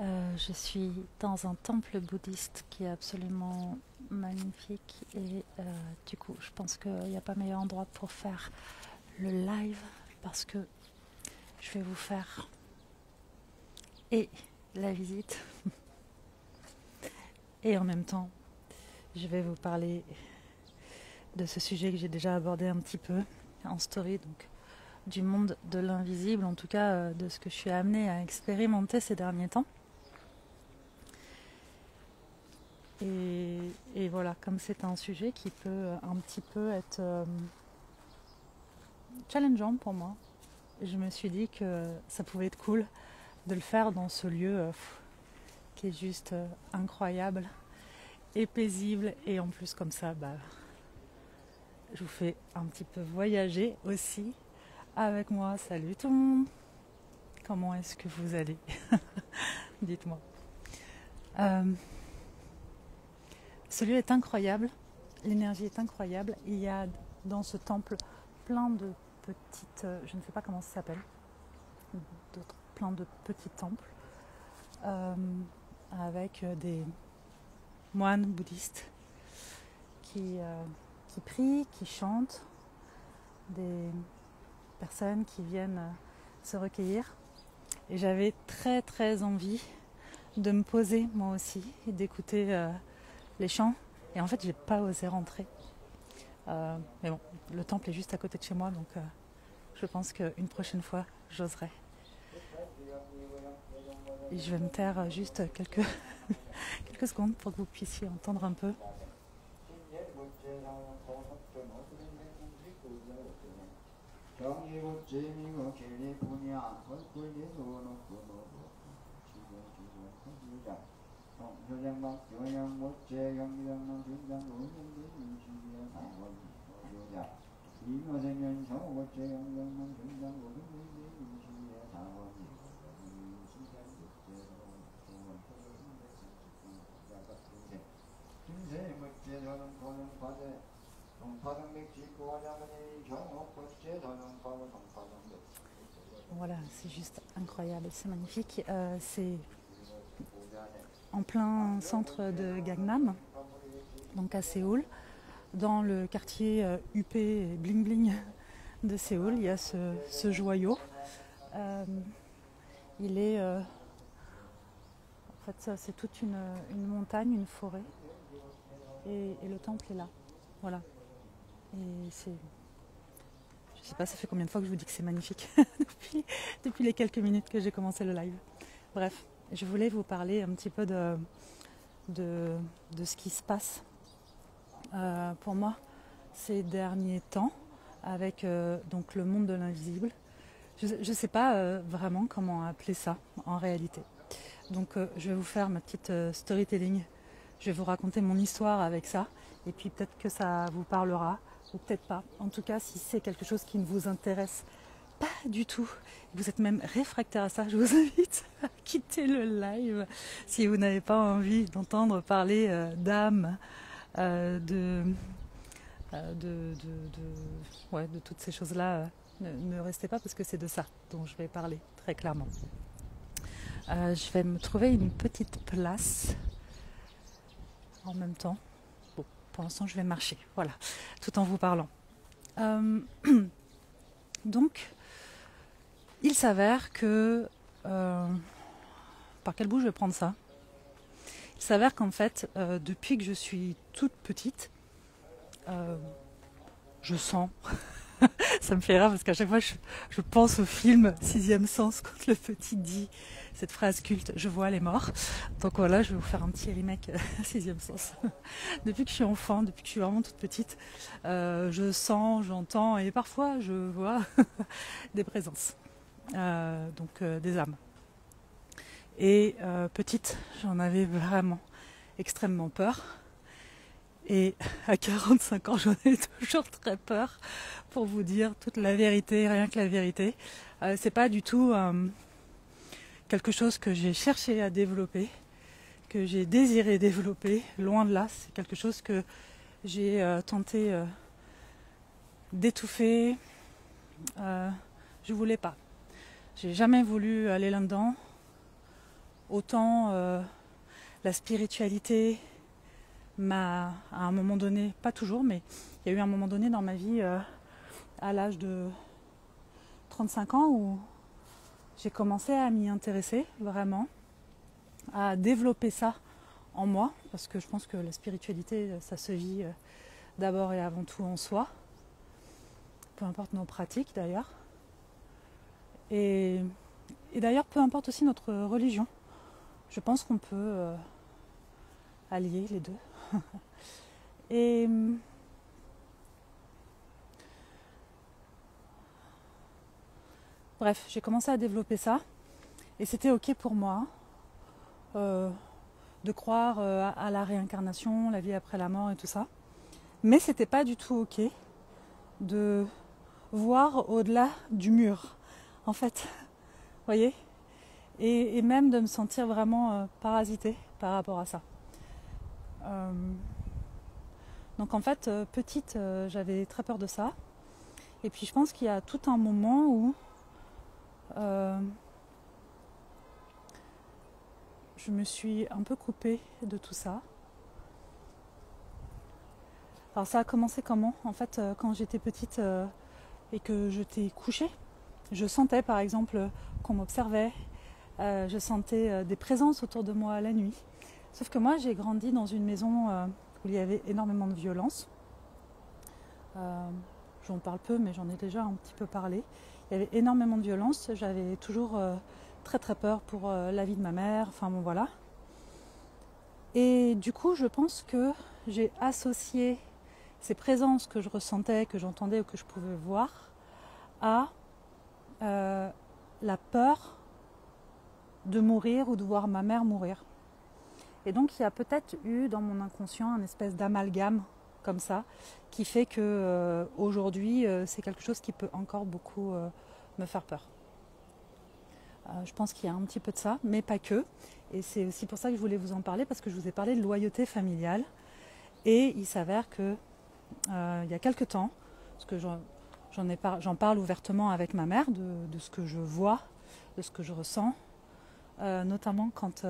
Je suis dans un temple bouddhiste qui est absolument magnifique et du coup je pense qu'il n'y a pas meilleur endroit pour faire le live parce que je vais vous faire et la visite et en même temps je vais vous parler de ce sujet que j'ai déjà abordé un petit peu en story, donc du monde de l'invisible, en tout cas de ce que je suis amenée à expérimenter ces derniers temps. Et voilà, comme c'est un sujet qui peut un petit peu être challengeant pour moi, je me suis dit que ça pouvait être cool de le faire dans ce lieu qui est juste incroyable et paisible. Et en plus comme ça, je vous fais un petit peu voyager aussi avec moi. Salut tout le monde, comment est-ce que vous allez? Dites-moi. Ce lieu est incroyable, l'énergie est incroyable. Il y a dans ce temple plein de petites, je ne sais pas comment ça s'appelle, plein de petits temples avec des moines bouddhistes qui prient, qui chantent, des personnes qui viennent se recueillir. Et j'avais très très envie de me poser moi aussi et d'écouter les chants. Et en fait, j'ai pas osé rentrer. Mais bon, le temple est juste à côté de chez moi, donc je pense qu'une prochaine fois, j'oserai. Et je vais me taire juste quelques secondes pour que vous puissiez entendre un peu. Voilà, c'est juste incroyable, c'est magnifique. C'est en plein centre de Gangnam, donc à Séoul, dans le quartier huppé et bling bling de Séoul. Il y a ce joyau. Il est en fait, c'est toute une montagne, une forêt, et le temple est là. Voilà. Et c'est, je sais pas, ça fait combien de fois que je vous dis que c'est magnifique depuis les quelques minutes que j'ai commencé le live. Bref, je voulais vous parler un petit peu de ce qui se passe pour moi ces derniers temps avec donc le monde de l'invisible. Je ne sais pas vraiment comment appeler ça en réalité. Donc je vais vous faire ma petite storytelling. Je vais vous raconter mon histoire avec ça. Et puis peut-être que ça vous parlera, ou peut-être pas. En tout cas, si c'est quelque chose qui ne vous intéresse pas du tout, vous êtes même réfractaire à ça, je vous invite à quitter le live si vous n'avez pas envie d'entendre parler d'âme, de toutes ces choses-là. Ne restez pas parce que c'est de ça dont je vais parler très clairement. Je vais me trouver une petite place en même temps. Bon, pour l'instant, je vais marcher, voilà, tout en vous parlant. Donc, il s'avère que... par quel bout je vais prendre ça? Il s'avère qu'en fait, depuis que je suis toute petite, je sens... Ça me fait rire parce qu'à chaque fois, je pense au film Sixième Sens quand le petit dit cette phrase culte, je vois les morts. Donc voilà, je vais vous faire un petit remake Sixième Sens. Depuis que je suis enfant, depuis que je suis vraiment toute petite, je sens, j'entends et parfois je vois des présences, donc des âmes. Et petite, j'en avais vraiment extrêmement peur. Et à 45 ans, j'en ai toujours très peur, pour vous dire toute la vérité, rien que la vérité. C'est pas du tout quelque chose que j'ai cherché à développer, que j'ai désiré développer, loin de là. C'est quelque chose que j'ai tenté d'étouffer. Je voulais pas. J'ai jamais voulu aller là-dedans. autant la spiritualité m'a, à un moment donné, pas toujours, mais il y a eu un moment donné dans ma vie, à l'âge de 35 ans, où j'ai commencé à m'y intéresser vraiment, à développer ça en moi, parce que je pense que la spiritualité, ça se vit d'abord et avant tout en soi, peu importe nos pratiques d'ailleurs. Et d'ailleurs, peu importe aussi notre religion. Je pense qu'on peut allier les deux. Et bref, j'ai commencé à développer ça. Et c'était ok pour moi de croire à la réincarnation, la vie après la mort et tout ça. Mais c'était pas du tout ok de voir au-delà du mur, en fait. Vous voyez ? Et même de me sentir vraiment parasitée par rapport à ça. Donc en fait, petite, j'avais très peur de ça. Et puis je pense qu'il y a tout un moment où je me suis un peu coupée de tout ça. Alors ça a commencé comment ? En fait, quand j'étais petite et que j'étais couchée, je sentais par exemple qu'on m'observait, je sentais des présences autour de moi la nuit. Sauf que moi, j'ai grandi dans une maison où il y avait énormément de violence. J'en parle peu, mais j'en ai déjà un petit peu parlé. Il y avait énormément de violence. J'avais toujours très très peur pour la vie de ma mère. Enfin bon, voilà. Et du coup, je pense que j'ai associé ces présences que je ressentais, que j'entendais ou que je pouvais voir à la peur de mourir ou de voir ma mère mourir. Et donc il y a peut-être eu dans mon inconscient une espèce d'amalgame comme ça, qui fait que aujourd'hui c'est quelque chose qui peut encore beaucoup me faire peur. Je pense qu'il y a un petit peu de ça, mais pas que. Et c'est aussi pour ça que je voulais vous en parler, parce que je vous ai parlé de loyauté familiale. Et il s'avère que il y a quelque temps, parce que j'en parle ouvertement avec ma mère de ce que je vois, de ce que je ressens, notamment quand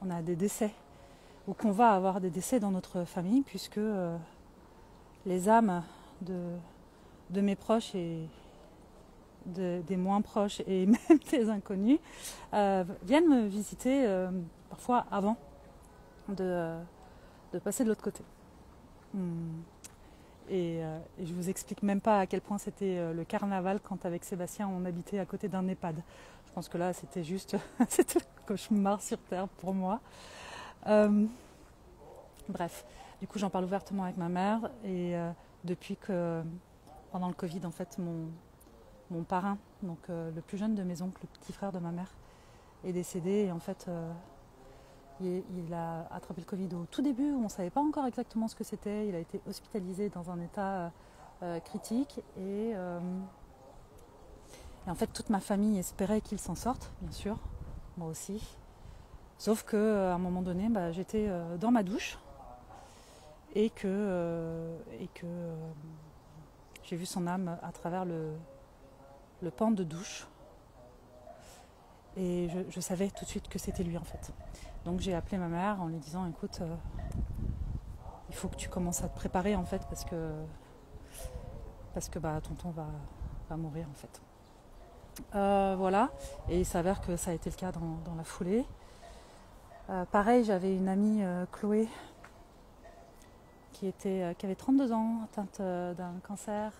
on a des décès, ou qu'on va avoir des décès dans notre famille, puisque les âmes de mes proches et des moins proches et même des inconnus viennent me visiter parfois avant de passer de l'autre côté. Et je vous explique même pas à quel point c'était le carnaval quand avec Sébastien on habitait à côté d'un EHPAD. Je pense que là c'était juste c'était un cauchemar sur terre pour moi. Bref, du coup j'en parle ouvertement avec ma mère et depuis que pendant le Covid en fait mon parrain, donc le plus jeune de mes oncles, le petit frère de ma mère, est décédé et en fait il a attrapé le Covid au tout début où on ne savait pas encore exactement ce que c'était. Il a été hospitalisé dans un état critique et en fait toute ma famille espérait qu'il s'en sorte, bien sûr, moi aussi. Sauf qu'à un moment donné, j'étais dans ma douche et que j'ai vu son âme à travers le pan de douche. Et je savais tout de suite que c'était lui en fait. Donc j'ai appelé ma mère en lui disant écoute, il faut que tu commences à te préparer en fait parce que tonton va mourir en fait. Voilà, et il s'avère que ça a été le cas dans la foulée. Pareil, j'avais une amie Chloé qui avait 32 ans, atteinte d'un cancer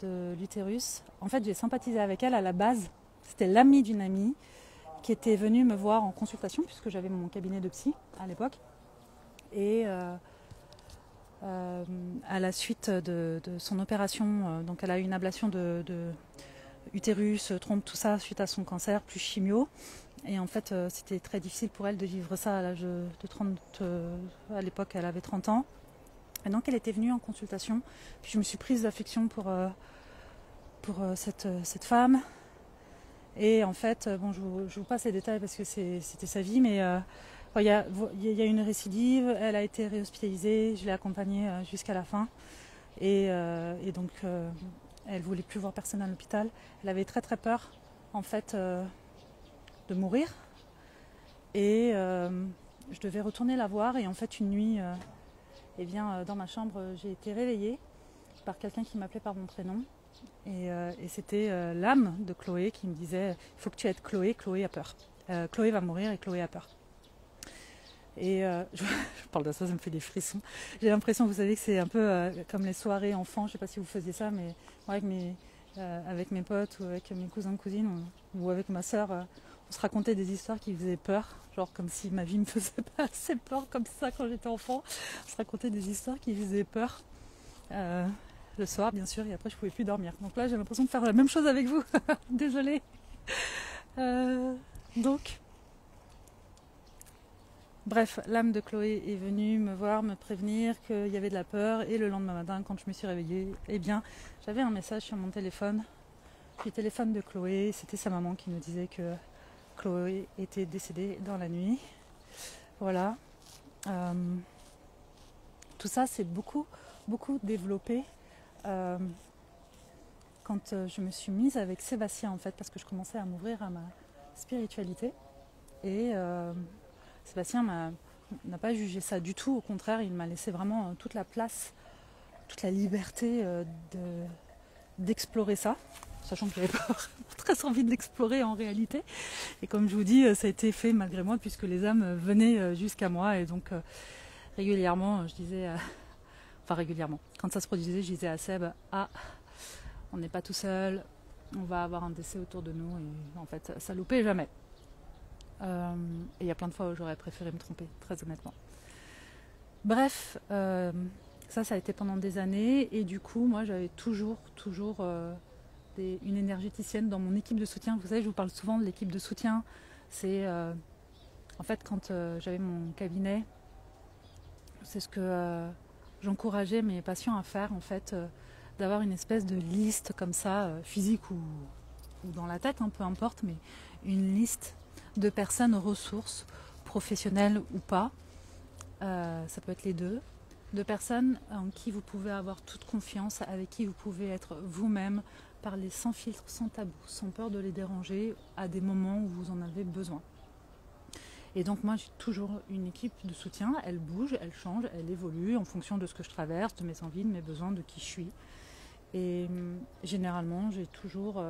de l'utérus. En fait, j'ai sympathisé avec elle à la base. C'était l'amie d'une amie qui était venue me voir en consultation puisque j'avais mon cabinet de psy à l'époque. Et à la suite de son opération, donc elle a eu une ablation de utérus, trompe, tout ça suite à son cancer, plus chimio. Et en fait, c'était très difficile pour elle de vivre ça à l'âge de 30. À l'époque, elle avait 30 ans. Et donc, elle était venue en consultation. Puis je me suis prise d'affection pour cette femme. Et en fait, bon, je vous passe les détails parce que c'était sa vie, mais il y a une récidive. Elle a été réhospitalisée. Je l'ai accompagnée jusqu'à la fin. Et donc, elle voulait plus voir personne à l'hôpital. Elle avait très très peur, en fait, de mourir. Et je devais retourner la voir. Et en fait, une nuit, dans ma chambre, j'ai été réveillée par quelqu'un qui m'appelait par mon prénom. Et c'était l'âme de Chloé qui me disait « Il faut que tu aides Chloé, Chloé a peur. Chloé va mourir et Chloé a peur. » Et je parle de ça, ça me fait des frissons. J'ai l'impression, vous savez, que c'est un peu comme les soirées enfants. Je ne sais pas si vous faisiez ça, mais moi, avec mes potes ou avec mes cousins, cousines, ou avec ma sœur, on se racontait des histoires qui faisaient peur. Genre comme si ma vie me faisait pas assez peur comme ça quand j'étais enfant. On se racontait des histoires qui faisaient peur. Le soir, bien sûr, et après, je ne pouvais plus dormir. Donc là, j'ai l'impression de faire la même chose avec vous. Désolée. Donc... Bref, l'âme de Chloé est venue me voir, me prévenir qu'il y avait de la peur. Et le lendemain matin, quand je me suis réveillée, j'avais un message sur mon téléphone. Du téléphone de Chloé, c'était sa maman qui nous disait que Chloé était décédée dans la nuit. Voilà. Tout ça, c'est beaucoup, beaucoup développé quand je me suis mise avec Sébastien, en fait, parce que je commençais à m'ouvrir à ma spiritualité. Et... Sébastien n'a pas jugé ça du tout, au contraire, il m'a laissé vraiment toute la place, toute la liberté d'explorer ça, sachant que j'avais pas très envie de l'explorer en réalité. Et comme je vous dis, ça a été fait malgré moi, puisque les âmes venaient jusqu'à moi, et donc régulièrement, je disais, régulièrement, quand ça se produisait, je disais à Seb, on n'est pas tout seul, on va avoir un décès autour de nous, et en fait, ça loupait jamais. Et il y a plein de fois où j'aurais préféré me tromper, très honnêtement. Bref, ça a été pendant des années. Et du coup, moi, j'avais toujours une énergéticienne dans mon équipe de soutien. Vous savez, je vous parle souvent de l'équipe de soutien. C'est, en fait, quand j'avais mon cabinet, c'est ce que j'encourageais mes patients à faire, en fait, d'avoir une espèce de liste comme ça, physique ou dans la tête, peu importe, mais une liste de personnes ressources, professionnelles ou pas, ça peut être les deux, de personnes en qui vous pouvez avoir toute confiance, avec qui vous pouvez être vous-même, parler sans filtre, sans tabou, sans peur de les déranger à des moments où vous en avez besoin. Et donc moi j'ai toujours une équipe de soutien, elle bouge, elle change, elle évolue en fonction de ce que je traverse, de mes envies, de mes besoins, de qui je suis. Et généralement j'ai toujours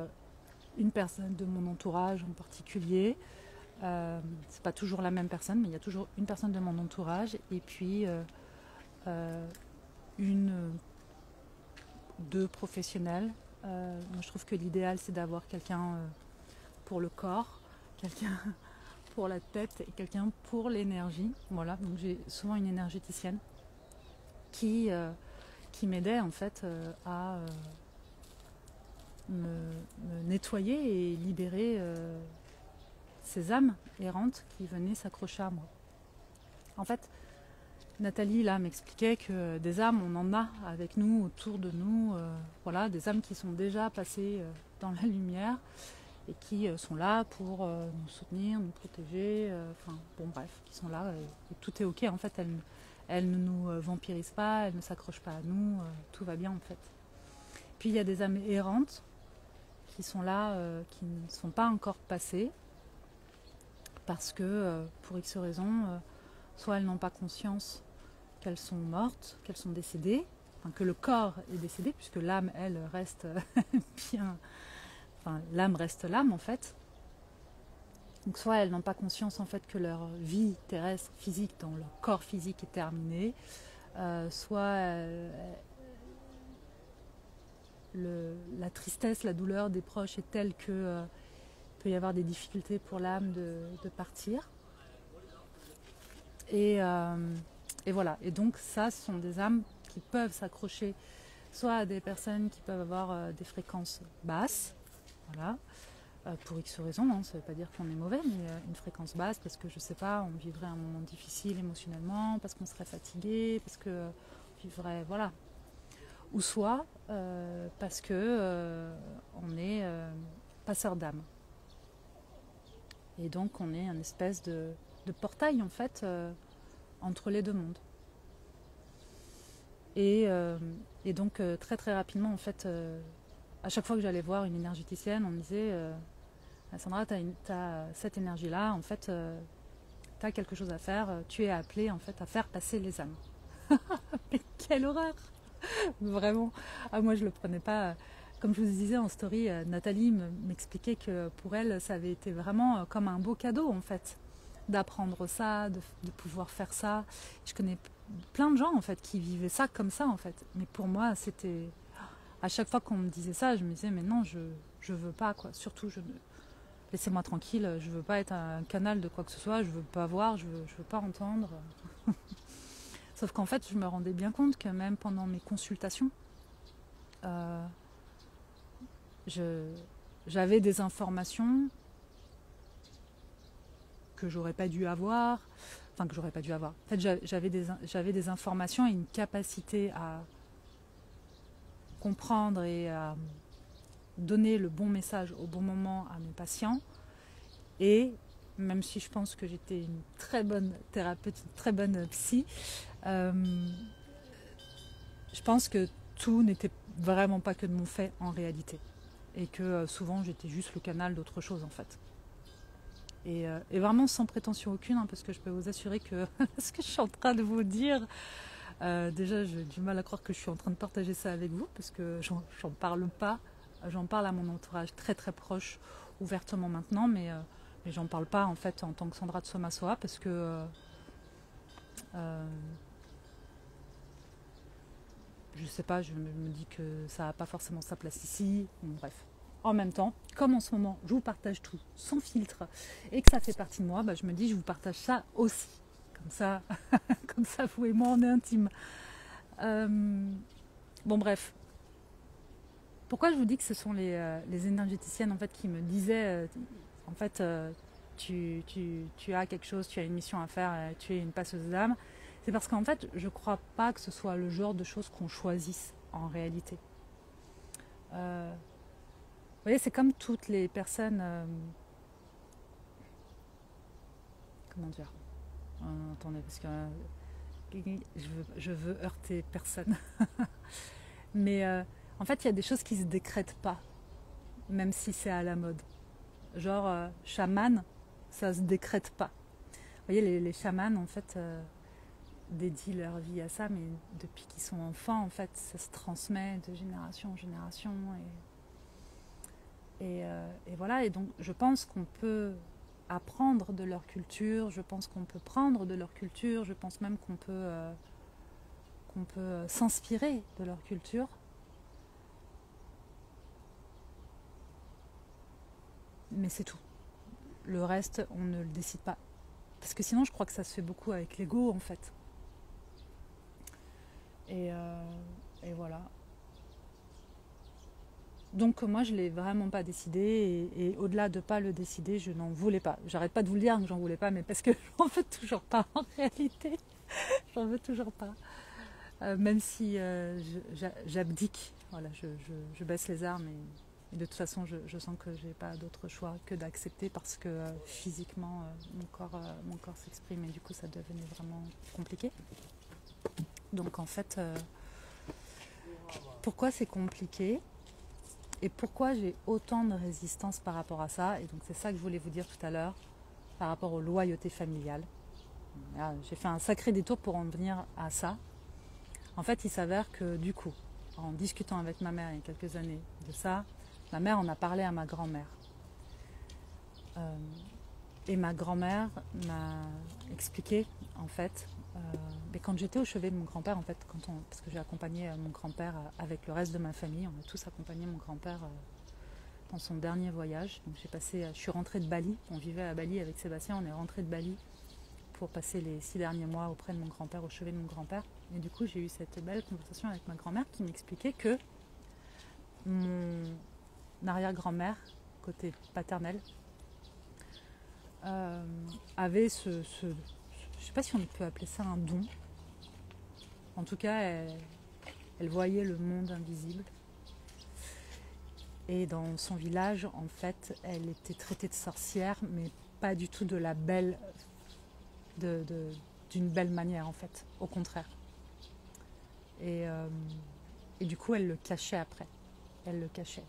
une personne de mon entourage en particulier. C'est pas toujours la même personne, mais il y a toujours une personne de mon entourage et puis deux professionnels. Moi, je trouve que l'idéal c'est d'avoir quelqu'un pour le corps, quelqu'un pour la tête et quelqu'un pour l'énergie. Voilà, donc j'ai souvent une énergéticienne qui m'aidait en fait à me nettoyer et libérer ces âmes errantes qui venaient s'accrocher à moi. En fait, Nathalie là m'expliquait que des âmes, on en a avec nous, autour de nous, voilà, des âmes qui sont déjà passées dans la lumière et qui sont là pour nous soutenir, nous protéger, qui sont là et tout est ok. En fait, elles ne nous vampirisent pas, elles ne s'accrochent pas à nous, tout va bien en fait. Puis il y a des âmes errantes qui sont là, qui ne sont pas encore passées, parce que pour X raisons, soit elles n'ont pas conscience qu'elles sont mortes, qu'elles sont décédées, que le corps est décédé, puisque l'âme, elle, reste bien... l'âme reste l'âme, en fait. Donc soit elles n'ont pas conscience, en fait, que leur vie terrestre, physique, dans leur corps physique est terminée, soit la tristesse, la douleur des proches est telle que peut y avoir des difficultés pour l'âme de partir. Et voilà. Et donc ça, ce sont des âmes qui peuvent s'accrocher soit à des personnes qui peuvent avoir des fréquences basses, voilà, pour X raisons, ça ne veut pas dire qu'on est mauvais, mais une fréquence basse parce que je sais pas, on vivrait un moment difficile émotionnellement, parce qu'on serait fatigué, parce que on vivrait, voilà. Ou soit parce que on est passeur d'âme. Et donc on est un espèce de portail en fait entre les deux mondes. Et donc très très rapidement en fait, à chaque fois que j'allais voir une énergéticienne, on me disait Sandra, t'as cette énergie-là, en fait, tu as quelque chose à faire, tu es appelé en fait à faire passer les âmes. Mais quelle horreur! Vraiment. Ah, moi je le prenais pas. Comme je vous disais en story, Nathalie m'expliquait que pour elle, ça avait été vraiment comme un beau cadeau en fait, d'apprendre ça, de pouvoir faire ça. Je connais plein de gens en fait qui vivaient ça comme ça en fait. Mais pour moi, c'était à chaque fois qu'on me disait ça, je me disais mais non, je veux pas quoi. Surtout laissez-moi tranquille, je veux pas être un canal de quoi que ce soit, je veux pas voir, je veux pas entendre. Sauf qu'en fait, je me rendais bien compte que même pendant mes consultations, euh, j'avais des informations que j'aurais pas dû avoir, enfin que j'aurais pas dû avoir. En fait, j'avais des informations et une capacité à comprendre et à donner le bon message au bon moment à mes patients. Et même si je pense que j'étais une très bonne thérapeute, une très bonne psy, je pense que tout n'était vraiment pas que de mon fait en réalité. Et que souvent j'étais juste le canal d'autre chose en fait. Et vraiment sans prétention aucune, hein, parce que je peux vous assurer que ce que je suis en train de vous dire, déjà j'ai du mal à croire que je suis en train de partager ça avec vous, parce que j'en parle pas, j'en parle à mon entourage très très proche, ouvertement maintenant, mais j'en parle pas en fait en tant que Sandra de Somasoa, parce que je sais pas, je me dis que ça n'a pas forcément sa place ici, bon, bref. En même temps, comme en ce moment, je vous partage tout sans filtre et que ça fait partie de moi, bah, je me dis je vous partage ça aussi. Comme ça, comme ça vous et moi on est intimes. Bon bref. Pourquoi je vous dis que ce sont les énergéticiennes en fait qui me disaient en fait tu as quelque chose, tu as une mission à faire, tu es une passeuse d'âme. C'est parce qu'en fait je crois pas que ce soit le genre de choses qu'on choisisse en réalité. Vous voyez, c'est comme toutes les personnes. Comment dire attendez, parce que je veux heurter personne. Mais en fait, il y a des choses qui ne se décrètent pas, même si c'est à la mode. Genre, chaman, ça ne se décrète pas. Vous voyez, les chamans, en fait, dédient leur vie à ça, mais depuis qu'ils sont enfants, en fait, ça se transmet de génération en génération. Et voilà, et donc je pense qu'on peut apprendre de leur culture, je pense qu'on peut prendre de leur culture, je pense même qu'on peut s'inspirer de leur culture. Mais c'est tout. Le reste, on ne le décide pas. Parce que sinon, je crois que ça se fait beaucoup avec l'ego, en fait. Et voilà. Donc moi je ne l'ai vraiment pas décidé et au-delà de ne pas le décider, je n'en voulais pas. J'arrête pas de vous le dire que j'en voulais pas, mais parce que j'en veux toujours pas en réalité. J'en veux toujours pas. Même si j'abdique, voilà, je baisse les armes et de toute façon je sens que j'ai pas d'autre choix que d'accepter parce que physiquement mon corps s'exprime et du coup ça devenait vraiment compliqué. Donc en fait, pourquoi c'est compliqué ? Et pourquoi j'ai autant de résistance par rapport à ça. Et donc c'est ça que je voulais vous dire tout à l'heure par rapport aux loyautés familiales. J'ai fait un sacré détour pour en venir à ça. En fait, il s'avère que du coup, en discutant avec ma mère il y a quelques années de ça, ma mère en a parlé à ma grand-mère. Et ma grand-mère m'a expliqué en fait, mais quand j'étais au chevet de mon grand-père, en fait, parce que j'ai accompagné mon grand-père avec le reste de ma famille, on a tous accompagné mon grand-père dans son dernier voyage. Donc je suis rentrée de Bali, on vivait à Bali avec Sébastien, on est rentré de Bali pour passer les 6 derniers mois auprès de mon grand-père, au chevet de mon grand-père. Et du coup, j'ai eu cette belle conversation avec ma grand-mère qui m'expliquait que mon arrière-grand-mère, côté paternel, avait je ne sais pas si on peut appeler ça un don. En tout cas, elle voyait le monde invisible. Et dans son village, en fait, elle était traitée de sorcière, mais pas du tout de la belle, d'une belle manière, en fait. Au contraire. Et du coup, elle le cachait après. Elle le cachait.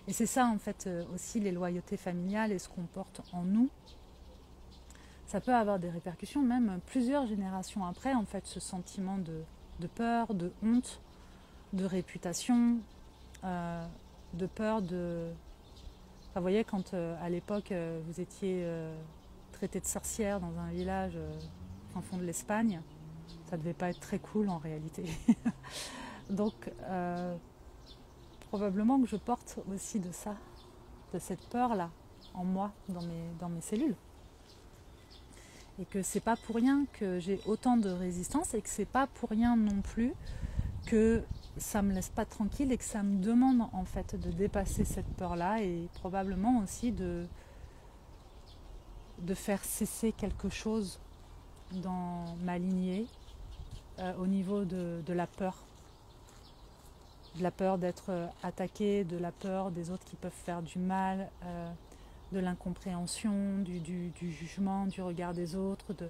Et c'est ça, en fait, aussi les loyautés familiales et ce qu'on porte en nous. ça peut avoir des répercussions même plusieurs générations après, en fait, ce sentiment de peur, de honte, de réputation, de peur de... Enfin, vous voyez, quand à l'époque vous étiez traité de sorcière dans un village en fond de l'Espagne, ça devait pas être très cool en réalité. Donc probablement que je porte aussi de ça, de cette peur-là en moi, dans mes cellules. Et que c'est pas pour rien que j'ai autant de résistance et que c'est pas pour rien non plus que ça me laisse pas tranquille et que ça me demande en fait de dépasser cette peur-là et probablement aussi de faire cesser quelque chose dans ma lignée au niveau de la peur. De la peur d'être attaqué, de la peur des autres qui peuvent faire du mal, de l'incompréhension, du jugement, du regard des autres. Enfin,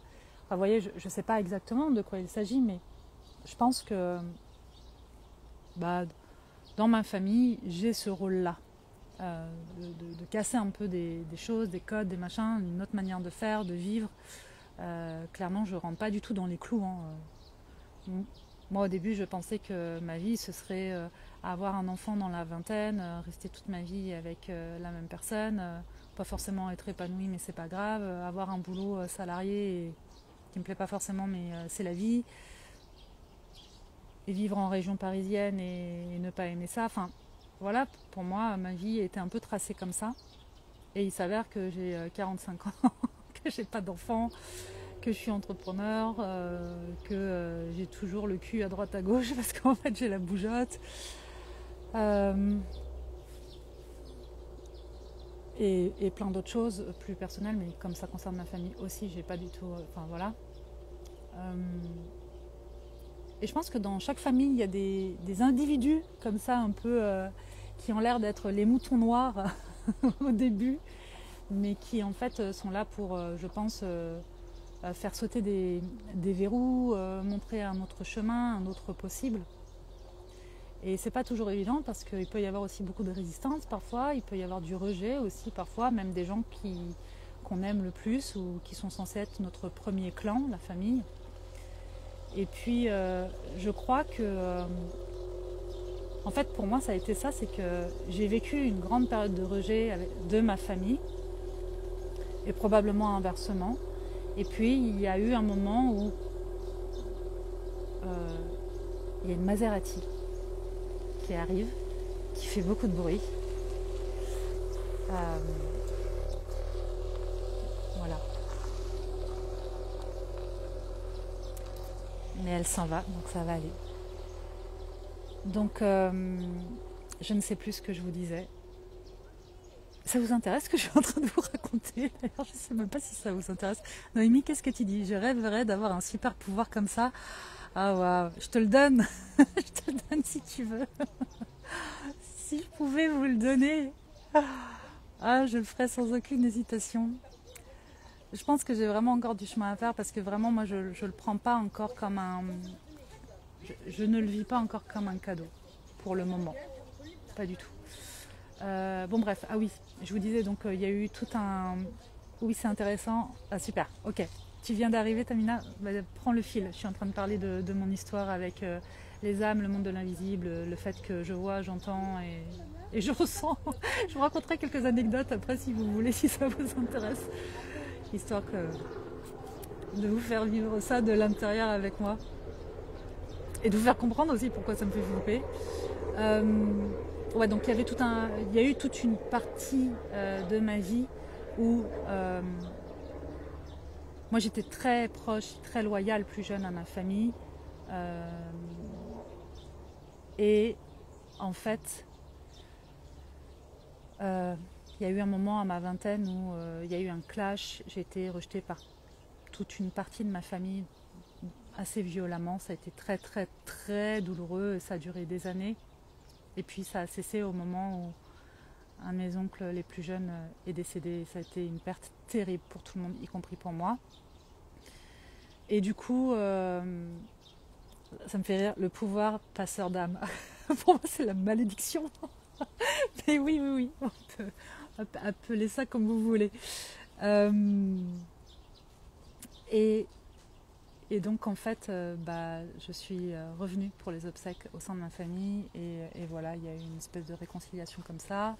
vous voyez, je ne sais pas exactement de quoi il s'agit, mais je pense que dans ma famille, j'ai ce rôle-là. De casser un peu des choses, des codes, des machins, une autre manière de faire, de vivre. Clairement, je ne rentre pas du tout dans les clous. Moi, au début, je pensais que ma vie, ce serait avoir un enfant dans la vingtaine, rester toute ma vie avec la même personne, pas forcément être épanouie, mais c'est pas grave, avoir un boulot salarié qui me plaît pas forcément, mais c'est la vie, et vivre en région parisienne et ne pas aimer ça. Enfin, voilà, pour moi, ma vie était un peu tracée comme ça. Et il s'avère que j'ai 45 ans, que j'ai pas d'enfant, que je suis entrepreneur, que j'ai toujours le cul à droite à gauche parce qu'en fait j'ai la bougeotte. Et plein d'autres choses plus personnelles, mais comme ça concerne ma famille aussi, j'ai pas du tout... Enfin voilà. Et je pense que dans chaque famille, il y a des individus comme ça un peu qui ont l'air d'être les moutons noirs au début, mais qui en fait sont là pour, je pense... faire sauter des verrous, montrer un autre chemin, un autre possible. Et c'est pas toujours évident parce qu'il peut y avoir aussi beaucoup de résistance parfois, il peut y avoir du rejet aussi parfois, même des gens qu'on aime le plus ou qui sont censés être notre premier clan, la famille. Et puis je crois que en fait pour moi ça a été ça, c'est que j'ai vécu une grande période de rejet de ma famille et probablement inversement. Et puis il y a eu un moment où il y a une Maserati qui arrive, qui fait beaucoup de bruit. Voilà. Mais elle s'en va, donc ça va aller. Donc je ne sais plus ce que je vous disais. Ça vous intéresse ce que je suis en train de vous raconter? D'ailleurs, je ne sais même pas si ça vous intéresse. Noémie, qu'est-ce que tu dis? Je rêverais d'avoir un super pouvoir comme ça. Ah waouh, je te le donne. Je te le donne si tu veux. Si je pouvais vous le donner. Ah, je le ferais sans aucune hésitation. Je pense que j'ai vraiment encore du chemin à faire parce que vraiment, moi, je le prends pas encore comme un... Je ne le vis pas encore comme un cadeau pour le moment. Pas du tout. Bon bref, ah oui, je vous disais donc il y a eu tout un... Oui, c'est intéressant. Ah super, ok. Tu viens d'arriver Tamina, prends le fil. Je suis en train de parler de mon histoire avec les âmes, le monde de l'invisible, le fait que je vois, j'entends et je ressens. Je vous raconterai quelques anecdotes après si vous voulez, si ça vous intéresse. Histoire de vous faire vivre ça de l'intérieur avec moi. Et de vous faire comprendre aussi pourquoi ça me fait flipper. Ouais, donc il y a eu toute une partie de ma vie où moi j'étais très proche, très loyale, plus jeune à ma famille. Et en fait, il y a eu un moment à ma vingtaine où il y a eu un clash. J'ai été rejetée par toute une partie de ma famille assez violemment. Ça a été très très très douloureux et ça a duré des années. Et puis ça a cessé au moment où un de mes oncles les plus jeunes est décédé. Ça a été une perte terrible pour tout le monde, y compris pour moi. Et du coup, ça me fait rire, le pouvoir passeur d'âme. Pour moi, c'est la malédiction. Mais oui, on peut appeler ça comme vous voulez. Et, et donc en fait, je suis revenue pour les obsèques au sein de ma famille et voilà, il y a eu une espèce de réconciliation comme ça.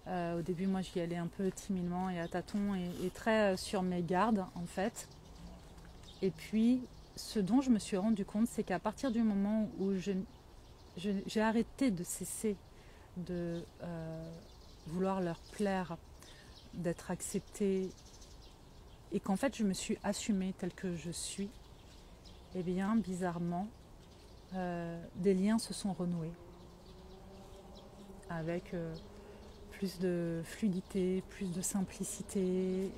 Au début, moi, j'y allais un peu timidement et à tâtons et très sur mes gardes en fait. Et puis, ce dont je me suis rendu compte, c'est qu'à partir du moment où j'ai arrêté de cesser de vouloir leur plaire, d'être acceptée, et qu'en fait je me suis assumée telle que je suis, et bien bizarrement, des liens se sont renoués avec plus de fluidité, plus de simplicité,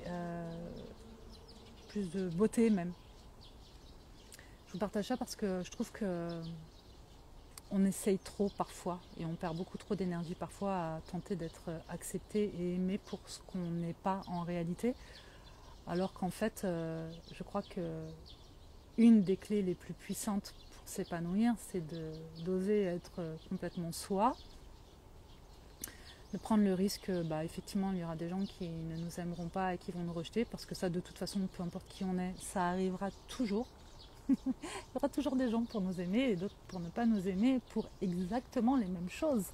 plus de beauté même. Je vous partage ça parce que je trouve que on essaye trop parfois et on perd beaucoup trop d'énergie parfois à tenter d'être accepté et aimé pour ce qu'on n'est pas en réalité. Alors qu'en fait, je crois que une des clés les plus puissantes pour s'épanouir, c'est d'oser être complètement soi, de prendre le risque, effectivement, il y aura des gens qui ne nous aimeront pas et qui vont nous rejeter, parce que ça, de toute façon, peu importe qui on est, ça arrivera toujours. Il y aura toujours des gens pour nous aimer et d'autres pour ne pas nous aimer pour exactement les mêmes choses.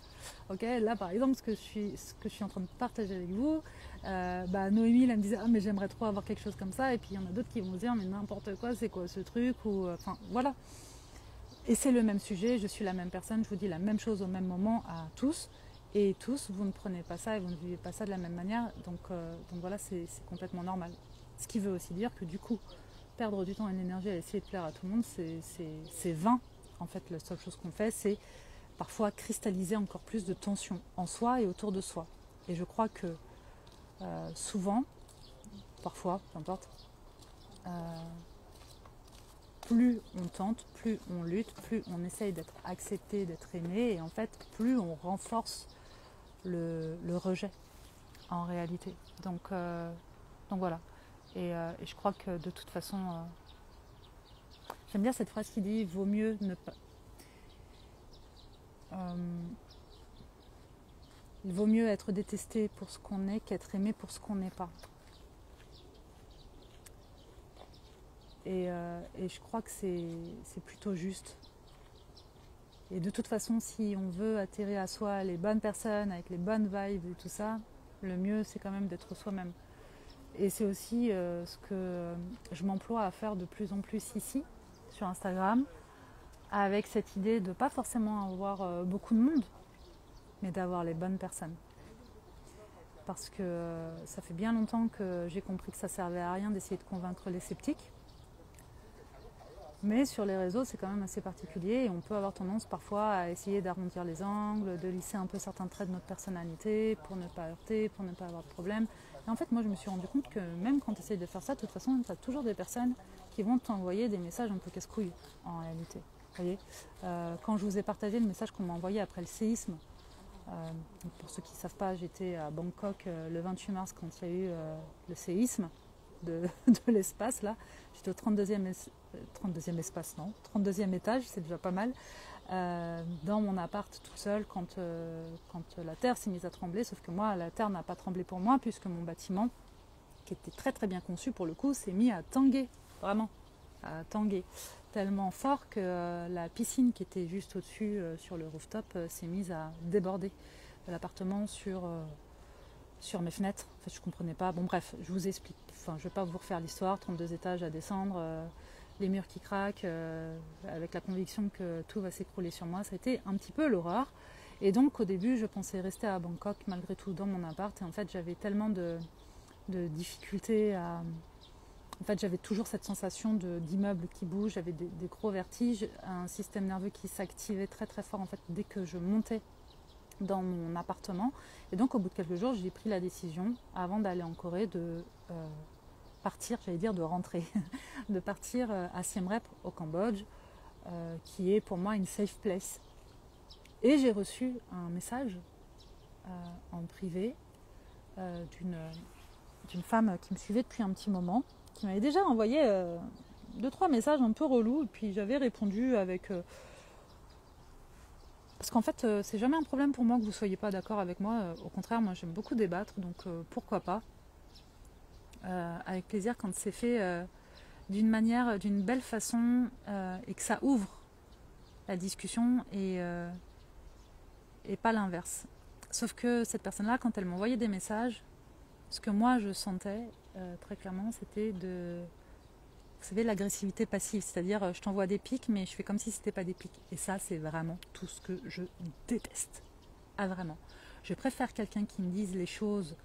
Okay, là, par exemple, ce que je suis en train de partager avec vous, Noémie, elle me disait « Ah, mais j'aimerais trop avoir quelque chose comme ça », et puis il y en a d'autres qui vont se dire « Mais n'importe quoi, c'est quoi ce truc ?» ou enfin, voilà. Et c'est le même sujet, je suis la même personne, je vous dis la même chose au même moment à tous, et tous, vous ne prenez pas ça et vous ne vivez pas ça de la même manière, donc voilà, c'est complètement normal. Ce qui veut aussi dire que du coup, perdre du temps et de l'énergie à essayer de plaire à tout le monde, c'est vain. En fait, la seule chose qu'on fait, c'est parfois cristalliser encore plus de tension en soi et autour de soi. Et je crois que souvent, parfois, peu importe, plus on tente, plus on lutte, plus on essaye d'être accepté, d'être aimé, et en fait, plus on renforce le rejet en réalité. Donc voilà. Et je crois que de toute façon, j'aime bien cette phrase qui dit « vaut mieux ne pas... il vaut mieux être détesté pour ce qu'on est qu'être aimé pour ce qu'on n'est pas ». Et je crois que c'est plutôt juste. Et de toute façon, si on veut attirer à soi les bonnes personnes, avec les bonnes vibes et tout ça, le mieux c'est quand même d'être soi-même. Et c'est aussi ce que je m'emploie à faire de plus en plus ici, sur Instagram, avec cette idée de pas forcément avoir beaucoup de monde, mais d'avoir les bonnes personnes. Parce que ça fait bien longtemps que j'ai compris que ça servait à rien d'essayer de convaincre les sceptiques. Mais sur les réseaux, c'est quand même assez particulier et on peut avoir tendance parfois à essayer d'arrondir les angles, de lisser un peu certains traits de notre personnalité pour ne pas heurter, pour ne pas avoir de problème. Et en fait, moi, je me suis rendu compte que même quand tu essayes de faire ça, de toute façon, tu as toujours des personnes qui vont t'envoyer des messages un peu casse-couilles, en réalité. Vous voyez, quand je vous ai partagé le message qu'on m'a envoyé après le séisme, pour ceux qui ne savent pas, j'étais à Bangkok le 28 mars quand il y a eu le séisme de l'espace, là. J'étais au 32e espace, non, 32e étage, c'est déjà pas mal, dans mon appart tout seul quand la terre s'est mise à trembler, sauf que moi, la terre n'a pas tremblé pour moi, puisque mon bâtiment, qui était très très bien conçu pour le coup, s'est mis à tanguer, vraiment, à tanguer, tellement fort que la piscine qui était juste au-dessus, sur le rooftop, s'est mise à déborder de l'appartement sur mes fenêtres. En fait, je ne comprenais pas. Bon, bref, je vous explique. Enfin, je ne vais pas vous refaire l'histoire. 32 étages à descendre, les murs qui craquent, avec la conviction que tout va s'écrouler sur moi. Ça a été un petit peu l'horreur. Et donc, au début, je pensais rester à Bangkok, malgré tout, dans mon appart. Et en fait, j'avais tellement de difficultés à... En fait, j'avais toujours cette sensation d'immeuble qui bouge. J'avais des gros vertiges, un système nerveux qui s'activait très, très fort, en fait, dès que je montais dans mon appartement. Et donc au bout de quelques jours, j'ai pris la décision, avant d'aller en Corée, de partir, j'allais dire de rentrer, de partir à Siem Reap au Cambodge, qui est pour moi une safe place. Et j'ai reçu un message en privé d'une femme qui me suivait depuis un petit moment, qui m'avait déjà envoyé 2-3 messages un peu relous, et puis j'avais répondu avec... Parce qu'en fait, c'est jamais un problème pour moi que vous ne soyez pas d'accord avec moi. Au contraire, moi j'aime beaucoup débattre, donc pourquoi pas. Avec plaisir quand c'est fait d'une manière, d'une belle façon, et que ça ouvre la discussion et pas l'inverse. Sauf que cette personne-là, quand elle m'envoyait des messages, ce que moi je sentais très clairement, c'était vous savez, l'agressivité passive, c'est-à-dire je t'envoie des pics, mais je fais comme si c'était pas des pics. Et ça, c'est vraiment tout ce que je déteste. Ah, vraiment. Je préfère quelqu'un qui me dise les choses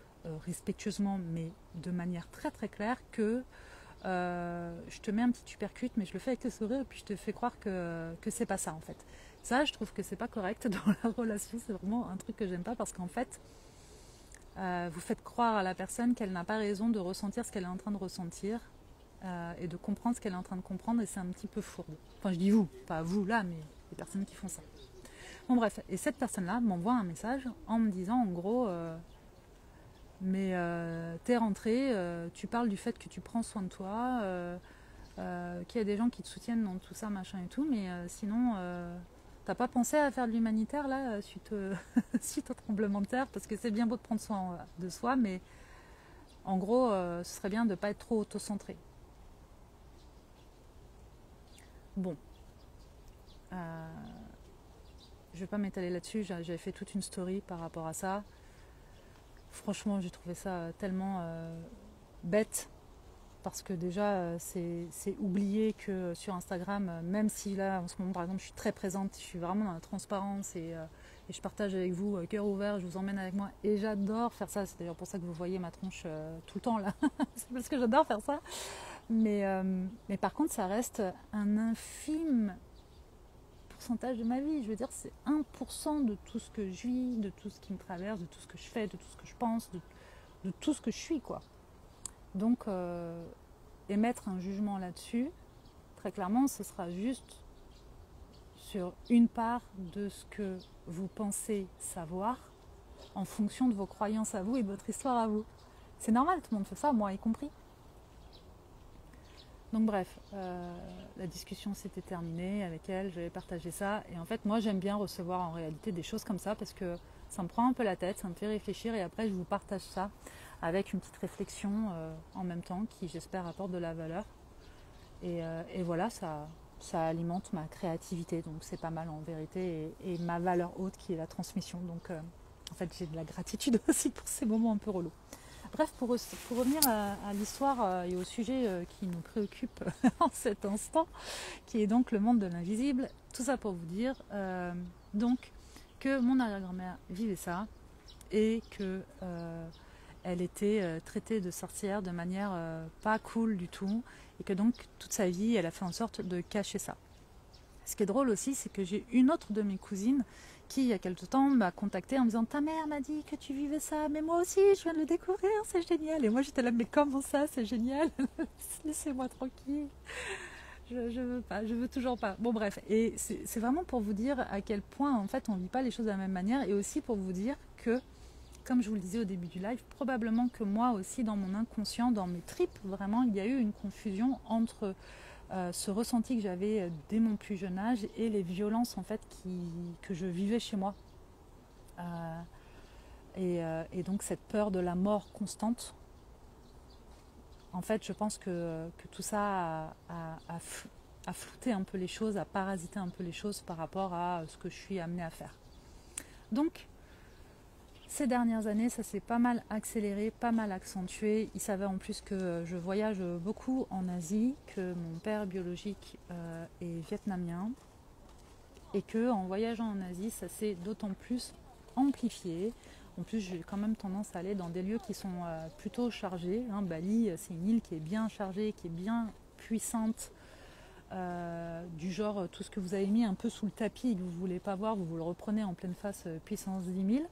respectueusement, mais de manière très très claire, que je te mets un petit uppercut, mais je le fais avec le sourire, et puis je te fais croire que c'est pas ça en fait. Ça, je trouve que c'est pas correct dans la relation, c'est vraiment un truc que j'aime pas parce qu'en fait, vous faites croire à la personne qu'elle n'a pas raison de ressentir ce qu'elle est en train de ressentir et de comprendre ce qu'elle est en train de comprendre, et c'est un petit peu fourbe. Enfin, je dis vous, pas vous là, mais les personnes qui font ça. Bon bref, et cette personne-là m'envoie un message en me disant en gros mais t'es rentré, tu parles du fait que tu prends soin de toi, qu'il y a des gens qui te soutiennent dans tout ça, machin et tout, mais sinon t'as pas pensé à faire de l'humanitaire là suite, suite au tremblement de terre, parce que c'est bien beau de prendre soin de soi, mais en gros ce serait bien de pas être trop auto-centré. Bon, je vais pas m'étaler là-dessus, j'avais fait toute une story par rapport à ça. Franchement, j'ai trouvé ça tellement bête, parce que déjà, c'est oublier que sur Instagram, même si là, en ce moment, par exemple, je suis très présente, je suis vraiment dans la transparence et je partage avec vous, cœur ouvert, je vous emmène avec moi, et j'adore faire ça. C'est d'ailleurs pour ça que vous voyez ma tronche tout le temps là, c'est parce que j'adore faire ça. Mais par contre, ça reste un infime pourcentage de ma vie. Je veux dire, c'est 1% de tout ce que je vis, de tout ce qui me traverse, de tout ce que je fais, de tout ce que je pense, de tout ce que je suis, quoi. Donc, émettre un jugement là-dessus, très clairement, ce sera juste sur une part de ce que vous pensez savoir en fonction de vos croyances à vous et de votre histoire à vous. C'est normal, tout le monde fait ça, moi y compris. Donc bref, la discussion s'était terminée avec elle, j'avais partagé ça. Et en fait, moi, j'aime bien recevoir en réalité des choses comme ça parce que ça me prend un peu la tête, ça me fait réfléchir et après, je vous partage ça avec une petite réflexion en même temps qui, j'espère, apporte de la valeur. Et voilà, ça alimente ma créativité, donc c'est pas mal en vérité. Et ma valeur haute qui est la transmission. Donc en fait, j'ai de la gratitude aussi pour ces moments un peu relous. Bref, pour revenir à l'histoire et au sujet qui nous préoccupe en cet instant, qui est donc le monde de l'invisible, tout ça pour vous dire donc que mon arrière-grand-mère vivait ça et que elle était traitée de sorcière de manière pas cool du tout, et que donc toute sa vie elle a fait en sorte de cacher ça. Ce qui est drôle aussi, c'est que j'ai une autre de mes cousines qui, il y a quelque temps, m'a contactée en me disant « Ta mère m'a dit que tu vivais ça, mais moi aussi, je viens de le découvrir, c'est génial !» Et moi, j'étais là « Mais comment ça, c'est génial ! Laissez-moi tranquille !» Je veux pas, je veux toujours pas. Bon bref, et c'est vraiment pour vous dire à quel point, en fait, on ne vit pas les choses de la même manière, et aussi pour vous dire que, comme je vous le disais au début du live, probablement que moi aussi, dans mon inconscient, dans mes tripes, vraiment, il y a eu une confusion entre ce ressenti que j'avais dès mon plus jeune âge et les violences en fait que je vivais chez moi. Et donc cette peur de la mort constante. En fait, je pense que tout ça a flouté un peu les choses, a parasité un peu les choses par rapport à ce que je suis amenée à faire. Donc, ces dernières années, ça s'est pas mal accéléré, pas mal accentué. Il s'avère en plus que je voyage beaucoup en Asie, que mon père biologique est vietnamien, et que en voyageant en Asie, ça s'est d'autant plus amplifié. En plus, j'ai quand même tendance à aller dans des lieux qui sont plutôt chargés. Bali, c'est une île qui est bien chargée, qui est bien puissante, du genre tout ce que vous avez mis un peu sous le tapis et que vous ne voulez pas voir, vous le reprenez en pleine face, puissance 10 000.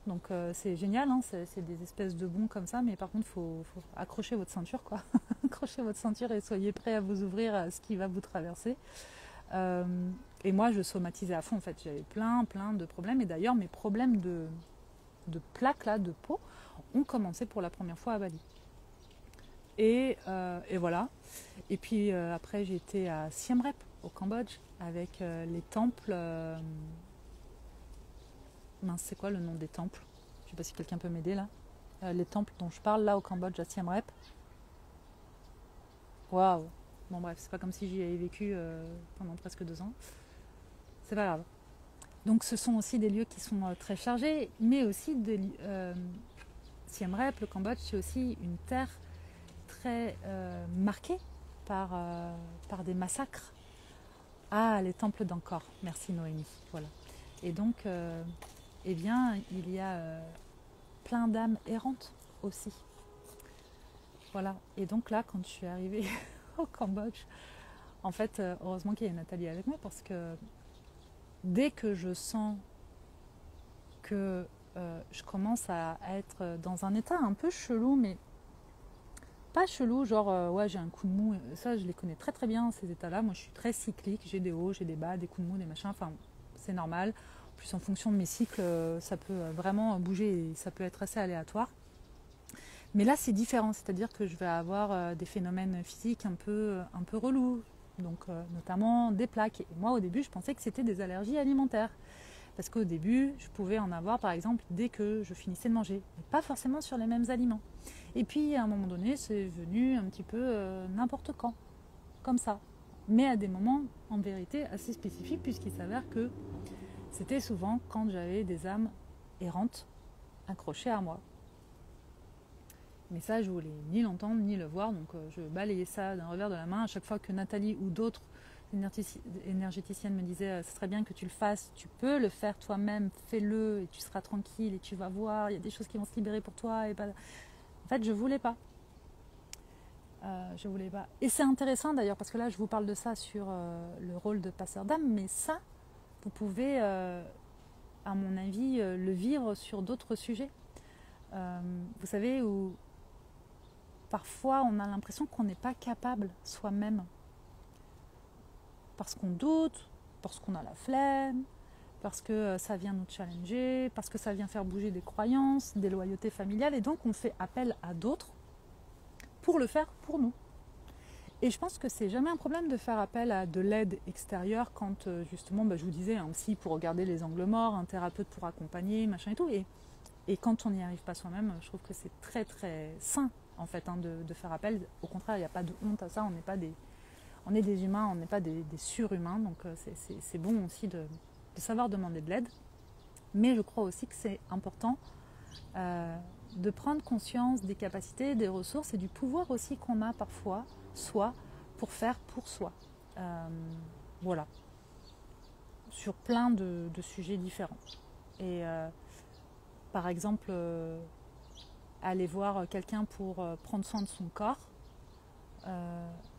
Donc c'est génial, hein, c'est des espèces de bons comme ça, mais par contre il faut accrocher votre ceinture, quoi. Accrochez votre ceinture et soyez prêts à vous ouvrir à ce qui va vous traverser. Et moi je somatisais à fond, en fait, j'avais plein de problèmes, et d'ailleurs mes problèmes de plaques là, de peau, ont commencé pour la première fois à Bali. Et voilà. Et puis après j'ai été à Siem Reap au Cambodge avec les temples. Mince, c'est quoi le nom des temples? Je sais pas si quelqu'un peut m'aider là. Les temples dont je parle là au Cambodge à Siem Reap. Waouh! Bon bref, c'est pas comme si j'y avais vécu pendant presque 2 ans. C'est pas grave. Donc ce sont aussi des lieux qui sont très chargés, mais aussi Siem Reap, le Cambodge, c'est aussi une terre très marquée par des massacres. Ah, les temples d'Angkor. Merci Noémie. Voilà. Et donc, eh bien, il y a plein d'âmes errantes aussi. Voilà. Et donc là, quand je suis arrivée au Cambodge, en fait, heureusement qu'il y a Nathalie avec moi parce que dès que je sens que je commence à être dans un état un peu chelou, mais pas chelou, genre ouais j'ai un coup de mou, ça je les connais très très bien ces états-là, moi je suis très cyclique, j'ai des hauts, j'ai des bas, des coups de mou, des machins, enfin c'est normal. En plus en fonction de mes cycles, ça peut vraiment bouger et ça peut être assez aléatoire. Mais là c'est différent, c'est-à-dire que je vais avoir des phénomènes physiques un peu relous, donc notamment des plaques. Et moi au début je pensais que c'était des allergies alimentaires. Parce qu'au début, je pouvais en avoir par exemple dès que je finissais de manger, mais pas forcément sur les mêmes aliments. Et puis à un moment donné, c'est venu un petit peu n'importe quand, comme ça. Mais à des moments en vérité assez spécifiques, puisqu'il s'avère que c'était souvent quand j'avais des âmes errantes accrochées à moi. Mais ça, je voulais ni l'entendre ni le voir, donc je balayais ça d'un revers de la main à chaque fois que Nathalie ou d'autres énergéticienne me disait ce serait bien que tu le fasses, tu peux le faire toi-même, fais-le et tu seras tranquille et tu vas voir, il y a des choses qui vont se libérer pour toi. Et pas... En fait, je voulais pas. Je voulais pas. Et c'est intéressant d'ailleurs parce que là, je vous parle de ça sur le rôle de passeur d'âme, mais ça, vous pouvez, à mon avis, le vivre sur d'autres sujets. Vous savez, où parfois on a l'impression qu'on n'est pas capable soi-même. Parce qu'on doute, parce qu'on a la flemme, parce que ça vient nous challenger, parce que ça vient faire bouger des croyances, des loyautés familiales, et donc on fait appel à d'autres pour le faire pour nous. Et je pense que c'est jamais un problème de faire appel à de l'aide extérieure quand justement, je vous disais, un psy pour regarder les angles morts, un thérapeute pour accompagner, machin et tout. Et quand on n'y arrive pas soi-même, je trouve que c'est très très sain en fait de faire appel. Au contraire, il n'y a pas de honte à ça, on n'est pas on est des humains, on n'est pas des surhumains, donc c'est bon aussi de savoir demander de l'aide. Mais je crois aussi que c'est important de prendre conscience des capacités, des ressources et du pouvoir aussi qu'on a parfois, soi, pour faire pour soi. Voilà. Sur plein de sujets différents. Et par exemple, aller voir quelqu'un pour prendre soin de son corps,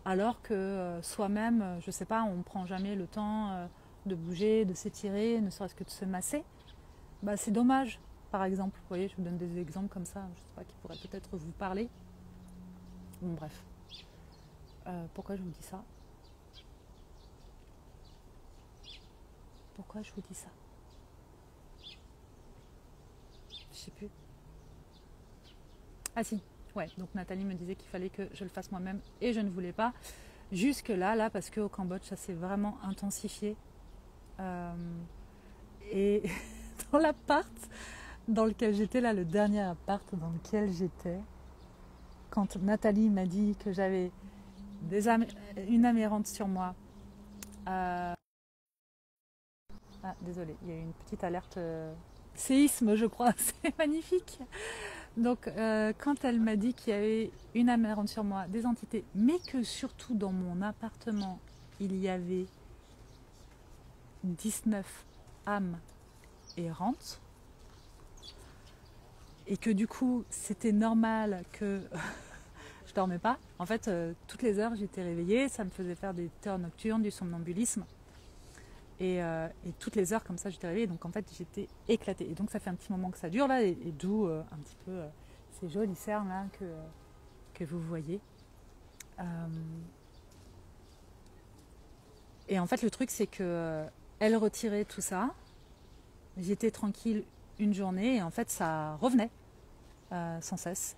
alors que soi-même, je sais pas, on ne prend jamais le temps de bouger, de s'étirer, ne serait-ce que de se masser, c'est dommage, par exemple. Vous voyez, je vous donne des exemples comme ça, je sais pas, qui pourraient peut-être vous parler. Bon, bref. Pourquoi je vous dis ça ? Pourquoi je vous dis ça ? Je sais plus. Ah si, ouais, donc Nathalie me disait qu'il fallait que je le fasse moi-même et je ne voulais pas. Jusque là, parce qu'au Cambodge, ça s'est vraiment intensifié. Et dans l'appart dans lequel j'étais, là, le dernier appart dans lequel j'étais, quand Nathalie m'a dit que j'avais une âme errante sur moi, ah, désolée, il y a eu une petite alerte séisme, je crois, c'est magnifique. Donc, quand elle m'a dit qu'il y avait une âme errante sur moi, des entités, mais que surtout dans mon appartement, il y avait 19 âmes errantes, et que du coup, c'était normal que je dormais pas. En fait, toutes les heures, j'étais réveillée, ça me faisait faire des terreurs nocturnes, du somnambulisme. Et toutes les heures, comme ça, j'étais réveillée. Donc, en fait, j'étais éclatée. Et donc, ça fait un petit moment que ça dure, là, et d'où un petit peu ces jolies cernes, là, que vous voyez. Et en fait, le truc, c'est que elle retirait tout ça. J'étais tranquille une journée, et en fait, ça revenait sans cesse.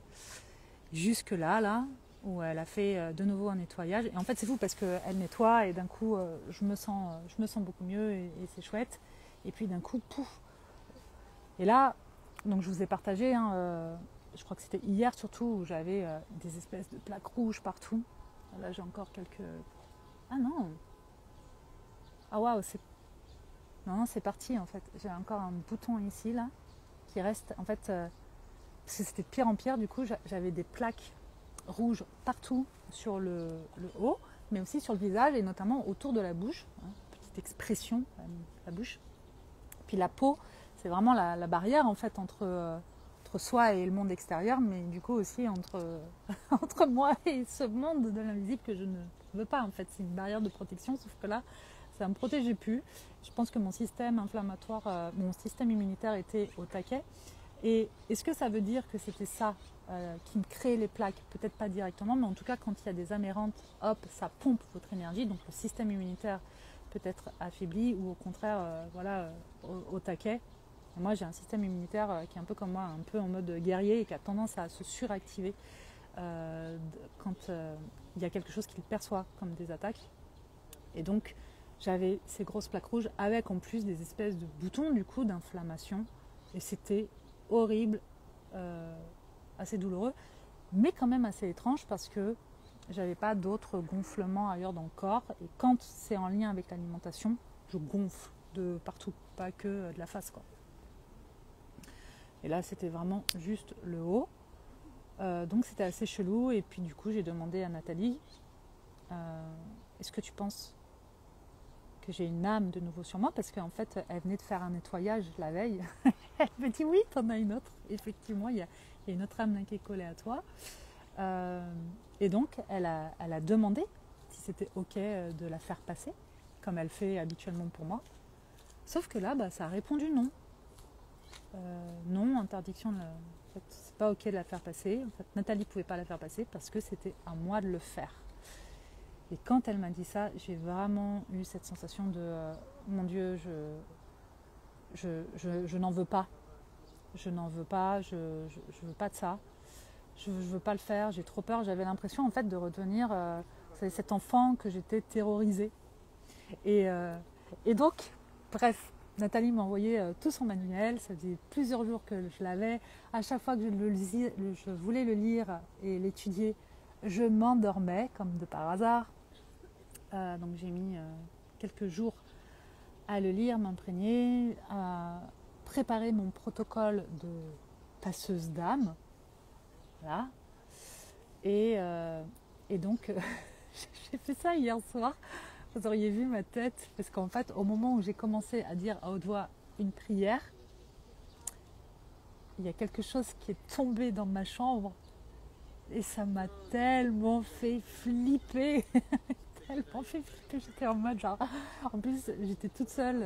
Jusque là, où elle a fait de nouveau un nettoyage. Et en fait, c'est fou parce qu'elle nettoie et d'un coup, je me sens beaucoup mieux et c'est chouette. Et puis d'un coup, pouf. Et là, donc je vous ai partagé, je crois que c'était hier surtout, où j'avais des espèces de plaques rouges partout. Là, j'ai encore quelques... Ah non. Ah waouh, c'est... Non, c'est parti, en fait. J'ai encore un bouton ici, là, qui reste, en fait... parce que c'était de pire en pire, du coup, j'avais des plaques rouges partout sur le haut, mais aussi sur le visage, et notamment autour de la bouche. Hein, petite expression, la bouche. Puis la peau, c'est vraiment la barrière, en fait, entre soi et le monde extérieur, mais du coup aussi entre moi et ce monde de l'invisible que je ne veux pas, en fait. C'est une barrière de protection, sauf que là, ça ne me protégeait plus. Je pense que mon système inflammatoire, mon système immunitaire était au taquet. Et est-ce que ça veut dire que c'était ça qui me crée les plaques? Peut-être pas directement, mais en tout cas, quand il y a des amérantes, hop, ça pompe votre énergie, donc le système immunitaire peut être affaibli ou au contraire, au taquet. Et moi, j'ai un système immunitaire qui est un peu comme moi, un peu en mode guerrier et qui a tendance à se suractiver quand il y a quelque chose qu'il perçoit comme des attaques. Et donc, j'avais ces grosses plaques rouges avec en plus des espèces de boutons du coup d'inflammation. Et c'était horrible, assez douloureux, mais quand même assez étrange parce que j'avais pas d'autres gonflements ailleurs dans le corps. Et quand c'est en lien avec l'alimentation, je gonfle de partout, pas que de la face, quoi. Et là, c'était vraiment juste le haut. Donc c'était assez chelou. Et puis du coup, j'ai demandé à Nathalie, est-ce que tu penses que j'ai une âme de nouveau sur moi? Parce qu'en fait, elle venait de faire un nettoyage la veille. Elle me dit, oui, t'en as une autre. Effectivement, il y a une autre âme qui est collée à toi. Et donc, elle a demandé si c'était OK de la faire passer, comme elle fait habituellement pour moi. Sauf que là, ça a répondu non. Non, interdiction, en fait, c'est pas OK de la faire passer. En fait, Nathalie ne pouvait pas la faire passer parce que c'était à moi de le faire. Et quand elle m'a dit ça, j'ai vraiment eu cette sensation de mon Dieu, je n'en veux pas. Je n'en veux pas, je veux pas de ça. Je veux pas le faire, j'ai trop peur. J'avais l'impression en fait de redevenir cet enfant que j'étais terrorisée. Et donc, bref, Nathalie m'a envoyé tout son manuel. Ça faisait plusieurs jours que je l'avais. À chaque fois que je voulais le lire et l'étudier, je m'endormais, comme de par hasard. Donc j'ai mis quelques jours à le lire, m'imprégner, à préparer mon protocole de passeuse d'âme. Voilà. Et donc, j'ai fait ça hier soir. Vous auriez vu ma tête, parce qu'en fait, au moment où j'ai commencé à dire à haute voix une prière, il y a quelque chose qui est tombé dans ma chambre et ça m'a tellement fait flipper. Tellement fait flipper, j'étais en mode genre... En plus, j'étais toute seule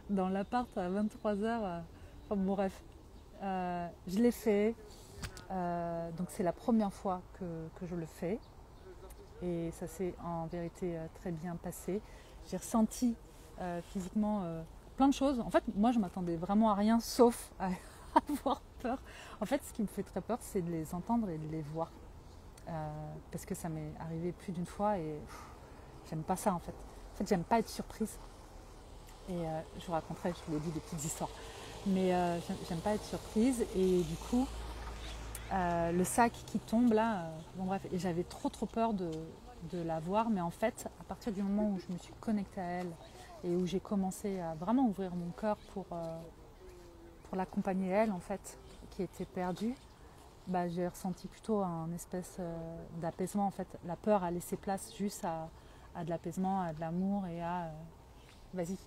dans l'appart à 23h. Enfin bon, bref. Je l'ai fait. Donc c'est la première fois que je le fais. Et ça s'est en vérité très bien passé. J'ai ressenti physiquement plein de choses. En fait, moi je m'attendais vraiment à rien sauf à avoir peur. En fait, ce qui me fait très peur, c'est de les entendre et de les voir. Parce que ça m'est arrivé plus d'une fois et j'aime pas ça en fait. En fait, j'aime pas être surprise. Et je vous raconterai, je vous l'ai dit, des petites histoires. Mais j'aime pas être surprise et du coup, le sac qui tombe là, bon bref, et j'avais trop peur de la voir, mais en fait, à partir du moment où je me suis connectée à elle et où j'ai commencé à vraiment ouvrir mon cœur pour l'accompagner elle en fait, qui était perdue, j'ai ressenti plutôt un espèce d'apaisement en fait. La peur a laissé place juste à de l'apaisement, à de l'amour et à vas-y,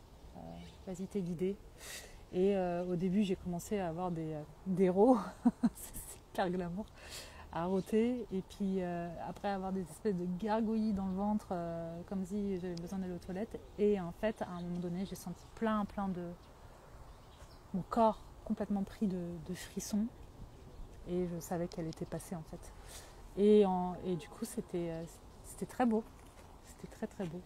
t'es guidée. Et au début, j'ai commencé à avoir des rots, c'est hyper glamour, à rôter. Et puis après avoir des espèces de gargouillis dans le ventre, comme si j'avais besoin d'aller aux toilettes. Et en fait, à un moment donné, j'ai senti plein de... Mon corps complètement pris de frissons. Et je savais qu'elle était passée en fait. Et du coup, c'était très beau. C'était très beau.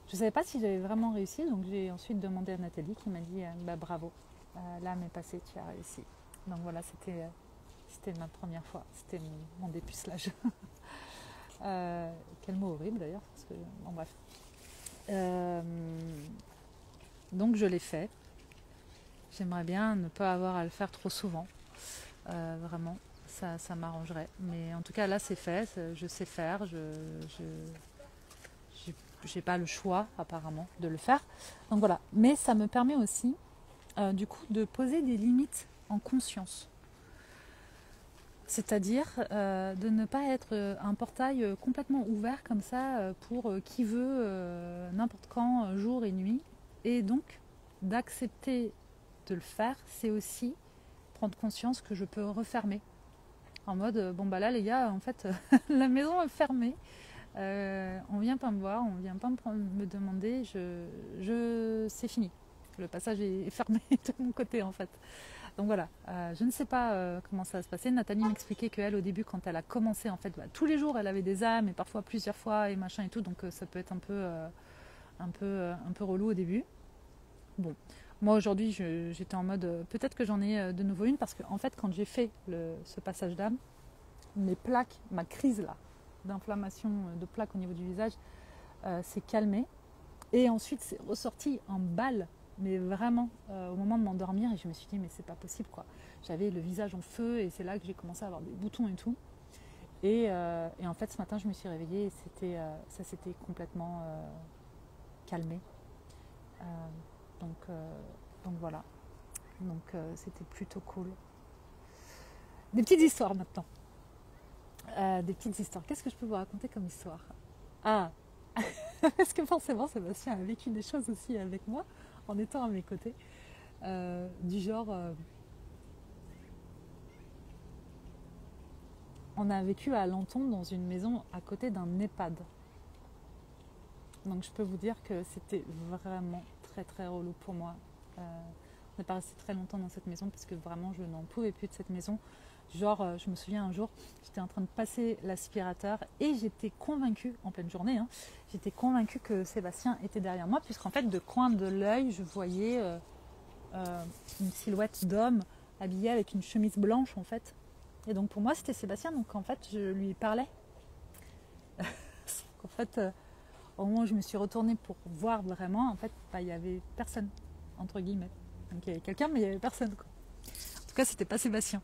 Je ne savais pas si j'avais vraiment réussi, donc j'ai ensuite demandé à Nathalie qui m'a dit bravo, l'âme est passée, tu as réussi. Donc voilà, c'était ma première fois, c'était mon dépucelage. Quel mot horrible d'ailleurs, parce que bon bref. Donc je l'ai fait. J'aimerais bien ne pas avoir à le faire trop souvent, vraiment. ça m'arrangerait. Mais en tout cas, là, c'est fait, je sais faire, j'ai pas le choix, apparemment, de le faire. Donc voilà. Mais ça me permet aussi, du coup, de poser des limites en conscience. C'est-à-dire de ne pas être un portail complètement ouvert comme ça pour qui veut, n'importe quand, jour et nuit. Et donc, d'accepter de le faire, c'est aussi prendre conscience que je peux refermer. En mode, bon bah là les gars, en fait, la maison est fermée. On vient pas me voir, on vient pas me demander, c'est fini. Le passage est fermé de mon côté en fait. Donc voilà, je ne sais pas comment ça va se passer. Nathalie m'expliquait qu'elle, au début, quand elle a commencé, en fait, tous les jours, elle avait des âmes et parfois plusieurs fois et machin et tout. Donc ça peut être un peu relou au début. Bon, moi aujourd'hui, j'étais en mode, peut-être que j'en ai de nouveau une parce qu'en fait, quand j'ai fait ce passage d'âme, mes plaques, ma crise là, d'inflammation de plaques au niveau du visage, s'est calmée. Et ensuite, c'est ressorti en balle. Mais vraiment, au moment de m'endormir, et je me suis dit, mais c'est pas possible quoi. J'avais le visage en feu et c'est là que j'ai commencé à avoir des boutons et tout. Et en fait, ce matin, je me suis réveillée et ça s'était complètement calmé. Euh, donc voilà. Donc c'était plutôt cool. Des petites histoires maintenant. Des petites histoires. Qu'est-ce que je peux vous raconter comme histoire? Ah, parce que forcément, Sébastien a vécu des choses aussi avec moi en étant à mes côtés. Du genre, on a vécu à Lenton dans une maison à côté d'un EHPAD. Donc je peux vous dire que c'était vraiment très très relou pour moi. On n'est pas resté très longtemps dans cette maison parce que vraiment je n'en pouvais plus de cette maison. Genre, je me souviens un jour, j'étais en train de passer l'aspirateur et j'étais convaincue, en pleine journée, j'étais convaincue que Sébastien était derrière moi, puisqu'en fait, de coin de l'œil, je voyais une silhouette d'homme habillé avec une chemise blanche, en fait. Et donc pour moi, c'était Sébastien, donc en fait, je lui parlais. En fait, au moment où je me suis retournée pour voir vraiment, en fait, il n'y avait personne, entre guillemets. Donc il y avait quelqu'un, mais il n'y avait personne, quoi. En tout cas, c'était pas Sébastien.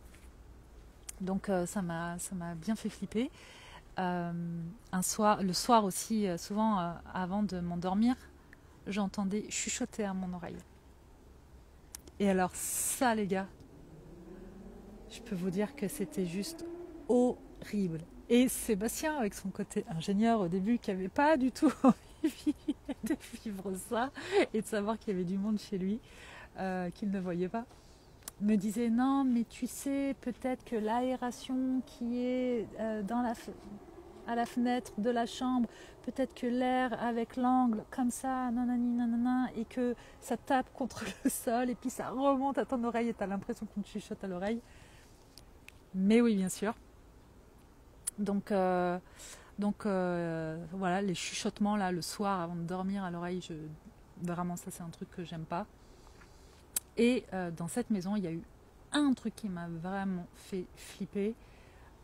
Donc ça m'a bien fait flipper. Le soir aussi, souvent avant de m'endormir, j'entendais chuchoter à mon oreille. Et alors ça, les gars, je peux vous dire que c'était juste horrible. Et Sébastien, avec son côté ingénieur au début, qui n'avait pas du tout envie de vivre ça et de savoir qu'il y avait du monde chez lui, qu'il ne voyait pas, me disait non mais tu sais peut-être que l'aération qui est à la fenêtre de la chambre, peut-être que l'air avec l'angle comme ça, nanani nanana, et que ça tape contre le sol et puis ça remonte à ton oreille et tu as l'impression qu'on te chuchote à l'oreille. Mais oui bien sûr. Donc voilà, les chuchotements là le soir avant de dormir à l'oreille, vraiment ça c'est un truc que j'aime pas. Et dans cette maison, il y a eu un truc qui m'a vraiment fait flipper.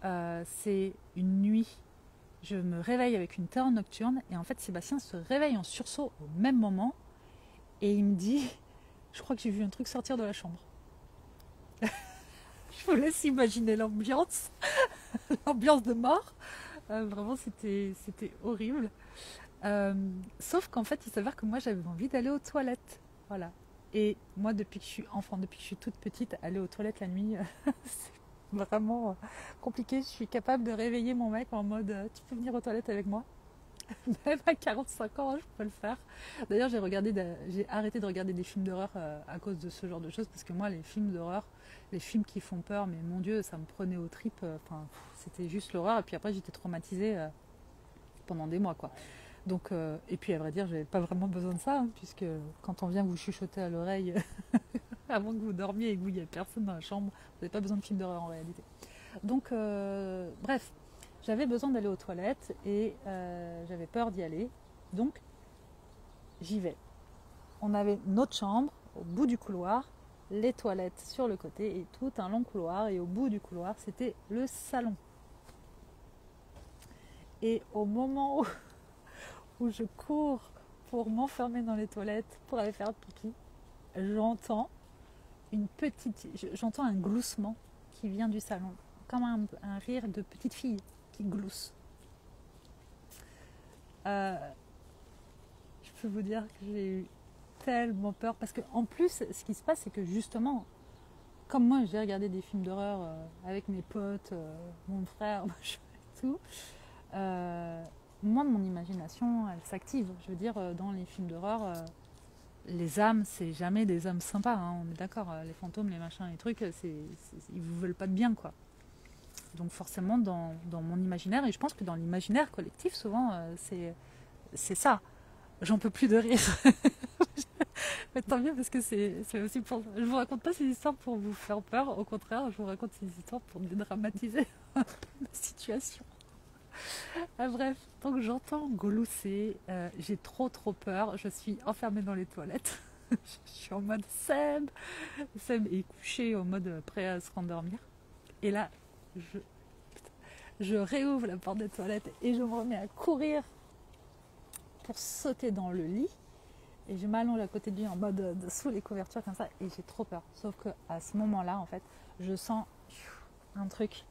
C'est une nuit, je me réveille avec une terreur nocturne et en fait Sébastien se réveille en sursaut au même moment et il me dit « Je crois que j'ai vu un truc sortir de la chambre. » Je vous laisse imaginer l'ambiance, l'ambiance de mort. Vraiment, c'était horrible. Sauf qu'en fait, il s'avère que moi, j'avais envie d'aller aux toilettes. Voilà. Et moi, depuis que je suis enfant, depuis que je suis toute petite, aller aux toilettes la nuit, c'est vraiment compliqué. Je suis capable de réveiller mon mec en mode « Tu peux venir aux toilettes avec moi ?» Même à 45 ans, je peux le faire. D'ailleurs, j'ai arrêté de regarder des films d'horreur à cause de ce genre de choses, parce que moi, les films d'horreur, les films qui font peur, mais mon Dieu, ça me prenait aux tripes. C'était juste l'horreur. Et puis après, j'étais traumatisée pendant des mois, quoi. Donc, et puis à vrai dire, j'avais pas vraiment besoin de ça, puisque quand on vient vous chuchoter à l'oreille avant que vous dormiez et que il n'y a personne dans la chambre, vous n'avez pas besoin de film d'horreur en réalité. Donc, bref, j'avais besoin d'aller aux toilettes et j'avais peur d'y aller, donc j'y vais. On avait notre chambre au bout du couloir, les toilettes sur le côté et tout un long couloir, et au bout du couloir c'était le salon. Et au moment où je cours pour m'enfermer dans les toilettes pour aller faire pipi, j'entends un gloussement qui vient du salon, comme un rire de petite fille qui glousse. Je peux vous dire que j'ai eu tellement peur parce que en plus, ce qui se passe, c'est que justement, comme moi, j'ai regardé des films d'horreur avec mes potes, mon frère, machin et tout. Moi, mon imagination, elle s'active. Je veux dire, dans les films d'horreur, les âmes, c'est jamais des âmes sympas. Hein, on est d'accord. Les fantômes, les machins, les trucs, ils vous veulent pas de bien, quoi. Donc forcément, dans mon imaginaire, et je pense que dans l'imaginaire collectif, souvent, c'est ça. J'en peux plus de rire. Mais tant mieux parce que c'est aussi pour... Je vous raconte pas ces histoires pour vous faire peur. Au contraire, je vous raconte ces histoires pour dédramatiser la situation. Ah, bref, donc j'entends glousser. J'ai trop peur. Je suis enfermée dans les toilettes. Je suis en mode Seb. Seb est couché en mode prêt à se rendormir. Et là, je réouvre la porte des toilettes et je me remets à courir pour sauter dans le lit. Et je m'allonge à côté de lui en mode sous les couvertures comme ça. Et j'ai trop peur. Sauf qu'à ce moment-là, en fait, je sens un truc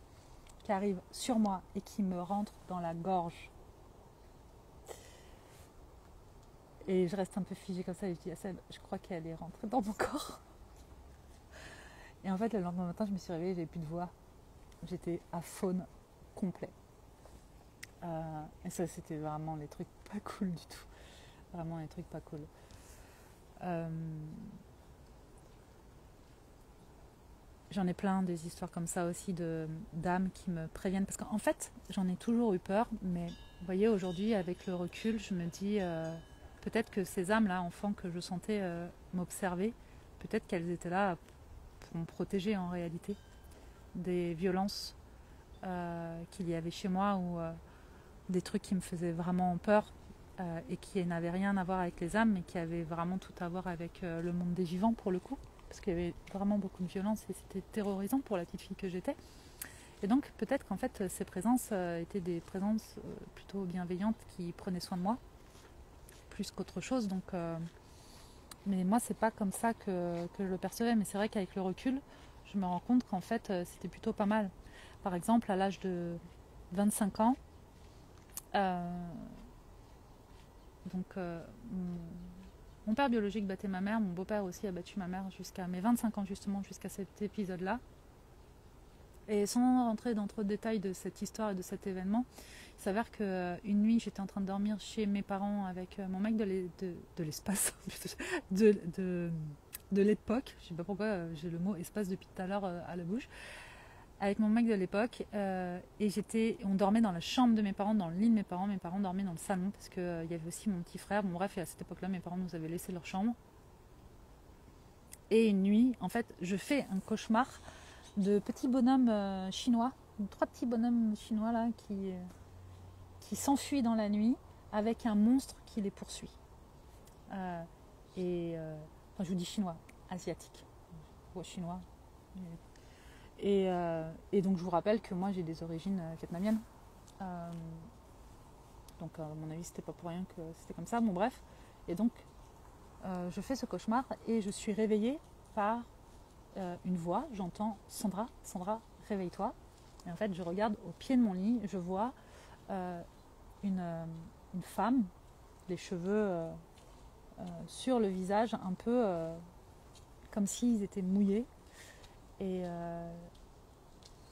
qui arrive sur moi et qui me rentre dans la gorge. Et je reste un peu figée comme ça et je dis à Seb, je crois qu'elle est rentrée dans mon corps. Et en fait, le lendemain matin, je me suis réveillée, j'avais plus de voix. J'étais à faune complet. Et ça, c'était vraiment les trucs pas cool du tout. Vraiment les trucs pas cool. J'en ai plein des histoires comme ça aussi d'âmes qui me préviennent. Parce qu'en fait, j'en ai toujours eu peur. Mais vous voyez, aujourd'hui, avec le recul, je me dis peut-être que ces âmes-là, enfants, que je sentais m'observer, peut-être qu'elles étaient là pour me protéger en réalité des violences qu'il y avait chez moi ou des trucs qui me faisaient vraiment peur et qui n'avaient rien à voir avec les âmes, mais qui avaient vraiment tout à voir avec le monde des vivants pour le coup. Parce qu'il y avait vraiment beaucoup de violence et c'était terrorisant pour la petite fille que j'étais. Et donc peut-être qu'en fait ces présences étaient des présences plutôt bienveillantes qui prenaient soin de moi, plus qu'autre chose. Donc, mais moi c'est pas comme ça que je le percevais, mais c'est vrai qu'avec le recul, je me rends compte qu'en fait c'était plutôt pas mal. Par exemple, à l'âge de 25 ans, mon père biologique battait ma mère, mon beau-père aussi a battu ma mère jusqu'à mes 25 ans justement, jusqu'à cet épisode-là. Et sans rentrer dans trop de détails de cette histoire et de cet événement, il s'avère qu'une nuit, j'étais en train de dormir chez mes parents avec mon mec de l'espace, de l'époque. Je ne sais pas pourquoi j'ai le mot espace depuis tout à l'heure à la bouche. Avec mon mec de l'époque, et on dormait dans la chambre de mes parents, dans le lit de mes parents dormaient dans le salon, parce qu'il y avait aussi mon petit frère. Bon bref, et à cette époque-là, mes parents nous avaient laissé leur chambre. Et une nuit, en fait, je fais un cauchemar de petits bonhommes chinois, 3 petits bonhommes chinois là, qui s'enfuient dans la nuit, avec un monstre qui les poursuit. Enfin, je vous dis chinois, asiatique, chinois. Et donc je vous rappelle que moi j'ai des origines vietnamiennes. Donc à mon avis c'était pas pour rien que c'était comme ça. Bon bref. Et donc je fais ce cauchemar et je suis réveillée par une voix. J'entends Sandra, réveille-toi. Et en fait je regarde au pied de mon lit, je vois une femme, les cheveux sur le visage un peu comme s'ils étaient mouillés. Et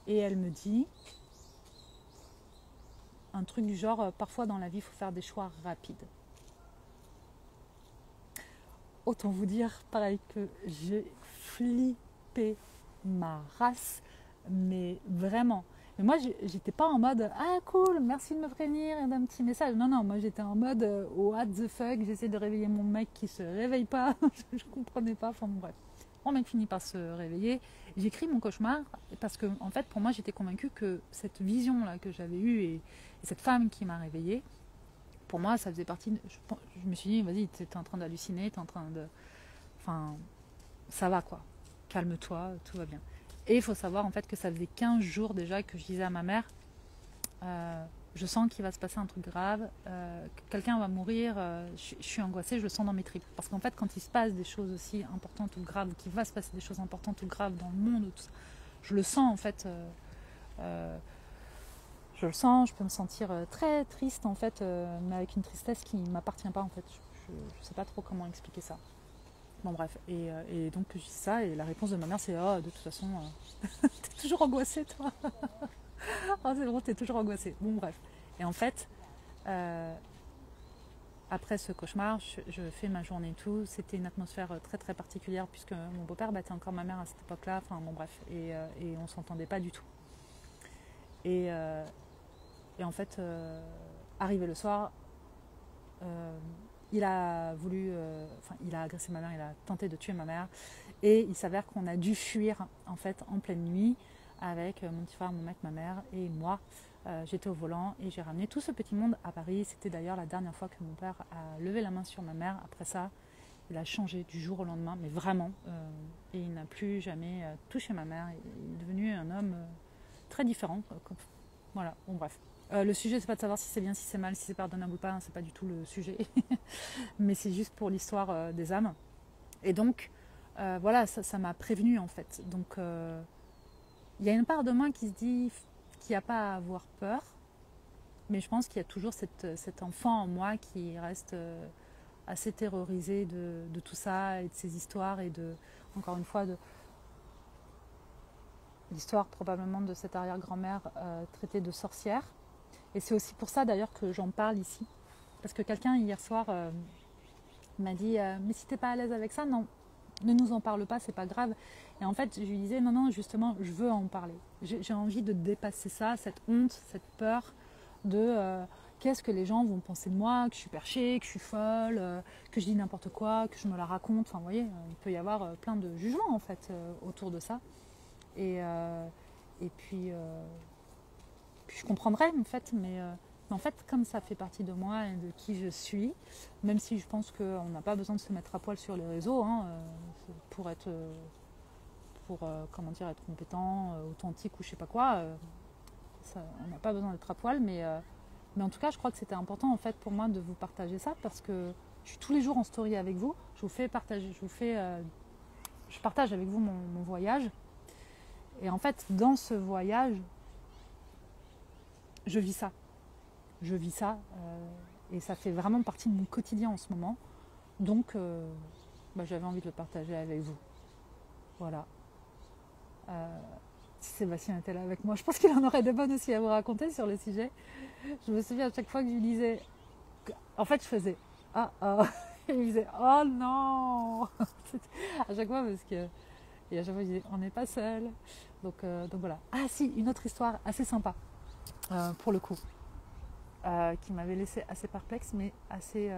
elle me dit un truc du genre, parfois dans la vie, il faut faire des choix rapides. Autant vous dire, pareil, que j'ai flippé ma race, mais vraiment. Mais moi, j'étais pas en mode « Ah cool, merci de me prévenir et d'un petit message ». Non, moi j'étais en mode « What the fuck ?» J'essaie de réveiller mon mec qui se réveille pas. Je comprenais pas, enfin bon, bref. Mon mec finit par se réveiller. J'écris mon cauchemar parce que, en fait, pour moi, j'étais convaincue que cette vision-là que j'avais eue et cette femme qui m'a réveillée, pour moi, ça faisait partie. Je me suis dit, vas-y, t'es en train d'halluciner, t'es en train de. Enfin, ça va quoi. Calme-toi, tout va bien. Et il faut savoir, en fait, que ça faisait 15 jours déjà que je disais à ma mère, je sens qu'il va se passer un truc grave, que quelqu'un va mourir, je suis angoissée, je le sens dans mes tripes. Parce qu'en fait, quand il se passe des choses aussi importantes ou graves, qu'il va se passer des choses importantes ou graves dans le monde, tout ça, je le sens en fait Je le sens, je peux me sentir très triste en fait, mais avec une tristesse qui ne m'appartient pas en fait. Je ne sais pas trop comment expliquer ça. Bon bref, et donc je dis ça et la réponse de ma mère c'est oh de toute façon t'es toujours angoissée toi. Oh c'est bon, t'es toujours angoissée. Bon bref. Et en fait, après ce cauchemar, je fais ma journée et tout. C'était une atmosphère très très particulière puisque mon beau-père battait encore ma mère à cette époque-là. Enfin bon bref, et on s'entendait pas du tout. Et, euh, et en fait, arrivé le soir, il a voulu, il a agressé ma mère, il a tenté de tuer ma mère. Et il s'avère qu'on a dû fuir en fait en pleine nuit avec mon petit frère, mon mec, ma mère et moi. J'étais au volant et j'ai ramené tout ce petit monde à Paris. C'était d'ailleurs la dernière fois que mon père a levé la main sur ma mère. Après ça, il a changé du jour au lendemain, mais vraiment. Et il n'a plus jamais touché ma mère. Il est devenu un homme très différent. Voilà, bon bref. Le sujet, c'est pas de savoir si c'est bien, si c'est mal, si c'est pardonnable ou pas. Hein, c'est pas du tout le sujet. Mais c'est juste pour l'histoire des âmes. Et donc, voilà, ça m'a prévenue en fait. Donc, il y a une part de moi qui se dit qu'il n'y a pas à avoir peur, mais je pense qu'il y a toujours cet enfant en moi qui reste assez terrorisé de tout ça et de ces histoires et encore une fois, de l'histoire probablement de cette arrière-grand-mère traitée de sorcière. Et c'est aussi pour ça d'ailleurs que j'en parle ici. Parce que quelqu'un hier soir m'a dit mais si t'es pas à l'aise avec ça, non, ne nous en parle pas, c'est pas grave. Et en fait, je lui disais non, justement, je veux en parler. J'ai envie de dépasser ça, cette honte, cette peur de qu'est-ce que les gens vont penser de moi, que je suis perchée, que je suis folle, que je dis n'importe quoi, que je me la raconte. Enfin, vous voyez, il peut y avoir plein de jugements en fait autour de ça. Et puis je comprendrais en fait, mais en fait, comme ça fait partie de moi et de qui je suis, même si je pense qu'on n'a pas besoin de se mettre à poil sur les réseaux pour être, comment dire, être compétent, authentique ou je sais pas quoi, on n'a pas besoin d'être à poil, mais en tout cas, je crois que c'était important en fait pour moi de vous partager ça parce que je suis tous les jours en story avec vous, je vous fais partager, je partage avec vous mon voyage, et en fait, dans ce voyage, je vis ça. Et ça fait vraiment partie de mon quotidien en ce moment. Donc, j'avais envie de le partager avec vous. Voilà. Si Sébastien était là avec moi, je pense qu'il en aurait des bonnes aussi à vous raconter sur le sujet. Je me souviens à chaque fois que je lui disais... En fait, je faisais « Ah, ah !» Et il me disait « Oh non !» À chaque fois, parce que... Et à chaque fois, je disais « On n'est pas seul !» donc voilà. Ah si, une autre histoire assez sympa, pour le coup. Qui m'avait laissé assez perplexe, mais assez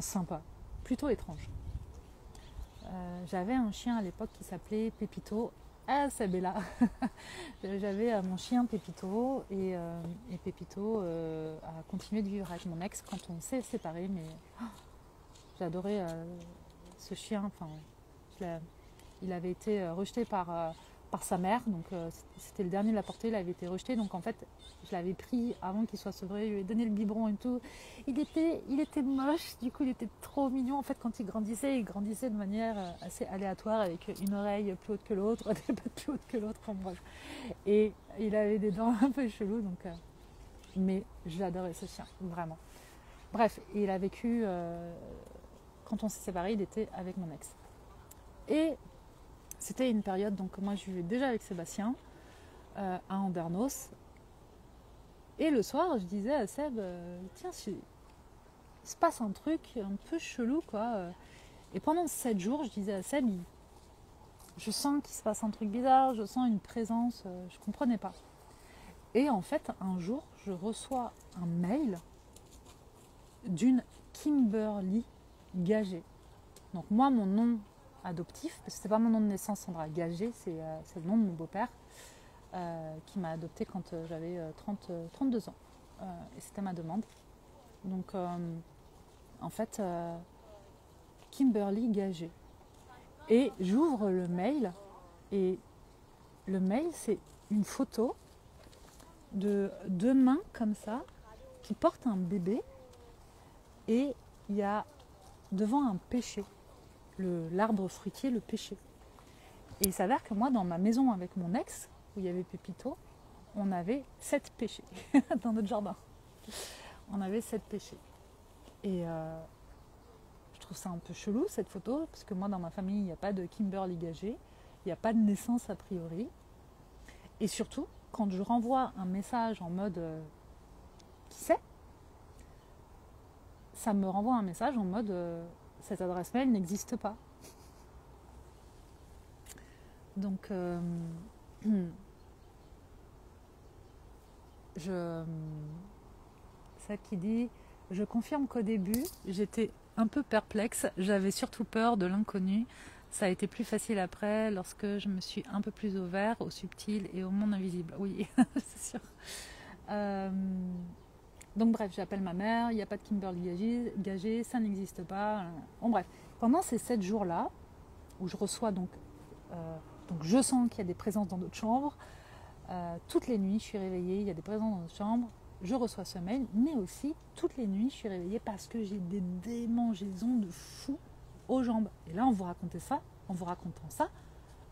sympa, plutôt étrange. J'avais un chien à l'époque qui s'appelait Pépito. Ah, c'est Bella. J'avais mon chien Pépito et Pépito a continué de vivre avec mon ex quand on s'est séparés, mais j'adorais ce chien. Il avait été rejeté par sa mère, donc c'était le dernier de la portée, il avait été rejeté, donc en fait je l'avais pris avant qu'il soit sevré, je lui ai donné le biberon et tout. Il était moche, du coup il était trop mignon en fait quand il grandissait de manière assez aléatoire avec une oreille plus haute que l'autre, des pattes plus hautes que l'autre, enfin bref. Et il avait des dents un peu cheloues, donc mais j'adorais ce chien, vraiment. Bref, il a vécu, quand on s'est séparés, il était avec mon ex. Et c'était une période, donc moi je vivais déjà avec Sébastien à Andernos. Et le soir, je disais à Seb, tiens, il se passe un truc un peu chelou, quoi. Et pendant 7 jours, je disais à Seb, je sens qu'il se passe un truc bizarre, je sens une présence, je ne comprenais pas. Et en fait, un jour, je reçois un mail d'une Kimberly Gagé. Donc moi, mon nom adoptif, parce que c'est pas mon nom de naissance, Sandra Gagé, c'est le nom de mon beau-père qui m'a adopté quand j'avais 32 ans. Et c'était ma demande. Donc, en fait, Kimberly Gagé. Et j'ouvre le mail, et le mail, c'est une photo de 2 mains comme ça, qui portent un bébé, et il y a devant un pêcher. L'arbre fruitier, le pêcher. Et il s'avère que moi, dans ma maison avec mon ex, où il y avait Pépito, on avait 7 pêchés dans notre jardin. On avait 7 pêchés. Et je trouve ça un peu chelou cette photo, parce que moi dans ma famille il n'y a pas de Kimberly Gagé, il n'y a pas de naissance a priori. Et surtout, quand je renvoie un message en mode qui sait, ça me renvoie un message en mode cette adresse mail n'existe pas. Donc celle qui dit je confirme qu'au début j'étais un peu perplexe, j'avais surtout peur de l'inconnu. Ça a été plus facile après lorsque je me suis un peu plus ouvert au subtil et au monde invisible. Oui, c'est sûr. Donc bref, j'appelle ma mère, il n'y a pas de Kimberly Gagé, ça n'existe pas. Bon bref, pendant ces 7 jours-là, où je reçois donc je sens qu'il y a des présences dans notre chambre, toutes les nuits je suis réveillée, il y a des présences dans notre chambre, je reçois ce mail, mais aussi toutes les nuits je suis réveillée parce que j'ai des démangeaisons de fou aux jambes. Et là, en vous racontant ça,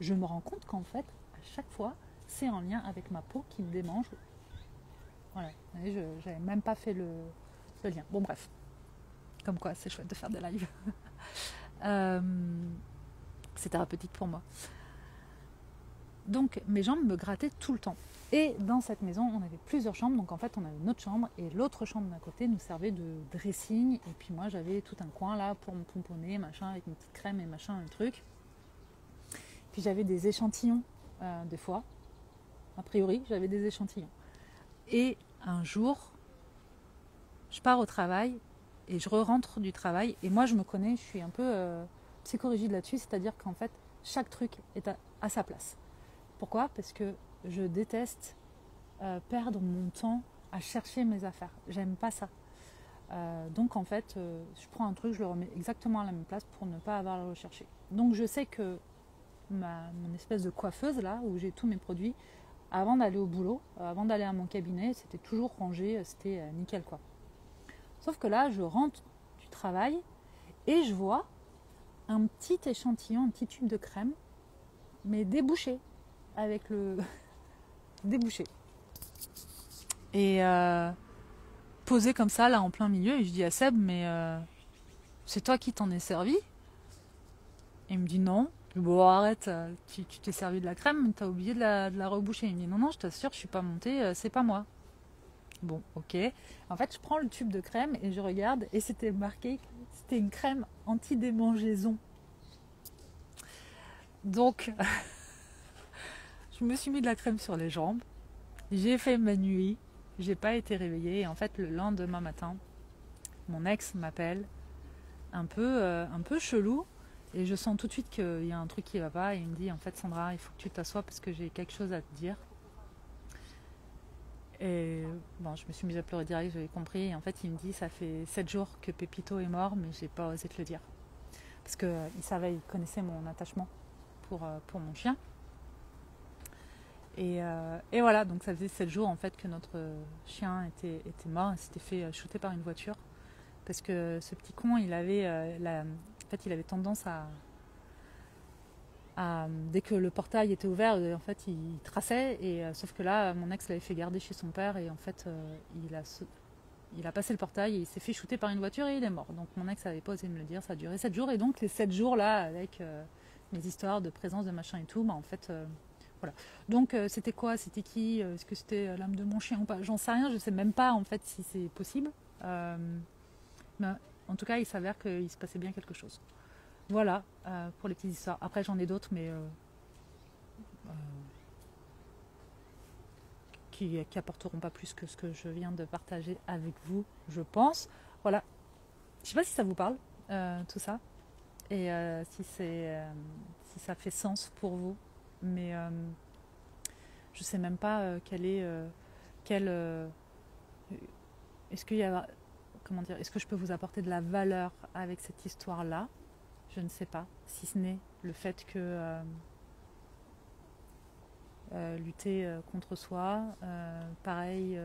je me rends compte qu'en fait, à chaque fois, c'est en lien avec ma peau qui me démange. Voilà, je n'avais même pas fait le lien. Bon, bref, comme quoi, c'est chouette de faire des lives. C'est thérapeutique pour moi. Donc, mes jambes me grattaient tout le temps. Et dans cette maison, on avait plusieurs chambres. Donc, en fait, on avait notre chambre et l'autre chambre d'à côté nous servait de dressing. Et puis, moi, j'avais tout un coin là pour me pomponner, machin, avec une petite crème et machin, un truc. Puis, j'avais des échantillons, des fois. A priori, j'avais des échantillons. Et un jour, je pars au travail et je rentre du travail. Et moi, je me connais, je suis un peu psychorigide là-dessus. C'est-à-dire qu'en fait, chaque truc est à sa place. Pourquoi ? Parce que je déteste perdre mon temps à chercher mes affaires. J'aime pas ça. Donc en fait, je prends un truc, je le remets exactement à la même place pour ne pas avoir à le rechercher. Donc je sais que mon espèce de coiffeuse là, où j'ai tous mes produits, avant d'aller au boulot, avant d'aller à mon cabinet, c'était toujours rangé, c'était nickel quoi. Sauf que là, je rentre du travail et je vois un petit échantillon, un petit tube de crème, mais débouché, avec le débouché. Et posé comme ça, là, en plein milieu, et je dis à Seb, mais c'est toi qui t'en es servi ? Et il me dit non. Je dis, bon, arrête, tu t'es servi de la crème, t'as oublié de la reboucher. Il me dit non, je t'assure, je suis pas montée, c'est pas moi. Bon, ok. En fait, je prends le tube de crème et je regarde, et c'était marqué, c'était une crème anti-démangeaison. Donc, je me suis mis de la crème sur les jambes, j'ai fait ma nuit, j'ai pas été réveillée, et en fait, le lendemain matin, mon ex m'appelle, un peu chelou, et je sens tout de suite qu'il y a un truc qui va pas, et il me dit, en fait, Sandra, il faut que tu t'assoies parce que j'ai quelque chose à te dire. Et bon, je me suis mise à pleurer direct, j'avais compris, et en fait, il me dit, ça fait 7 jours que Pépito est mort, mais j'ai pas osé te le dire. Parce qu'il connaissait mon attachement pour mon chien. Et voilà, donc ça faisait 7 jours en fait que notre chien était mort, il s'était fait shooter par une voiture. Parce que ce petit con, il avait tendance dès que le portail était ouvert, en fait, il traçait. Et sauf que là, mon ex l'avait fait garder chez son père et en fait, il a passé le portail et il s'est fait shooter par une voiture et il est mort. Donc mon ex n'avait pas osé me le dire, ça a duré 7 jours. Et donc les 7 jours là, avec mes histoires de présence de machin et tout, en fait, voilà. Donc c'était quoi ? C'était qui ? Est-ce que c'était l'âme de mon chien ou pas ? J'en sais rien, je sais même pas en fait si c'est possible. Mais en tout cas, il s'avère qu'il se passait bien quelque chose. Voilà pour les petites histoires. Après, j'en ai d'autres, mais qui apporteront pas plus que ce que je viens de partager avec vous, je pense. Voilà. Je sais pas si ça vous parle, tout ça, et si ça fait sens pour vous, mais je sais même pas est-ce qu'il y a, comment dire, est-ce que je peux vous apporter de la valeur avec cette histoire-là ? Je ne sais pas, si ce n'est le fait que lutter contre soi, pareil,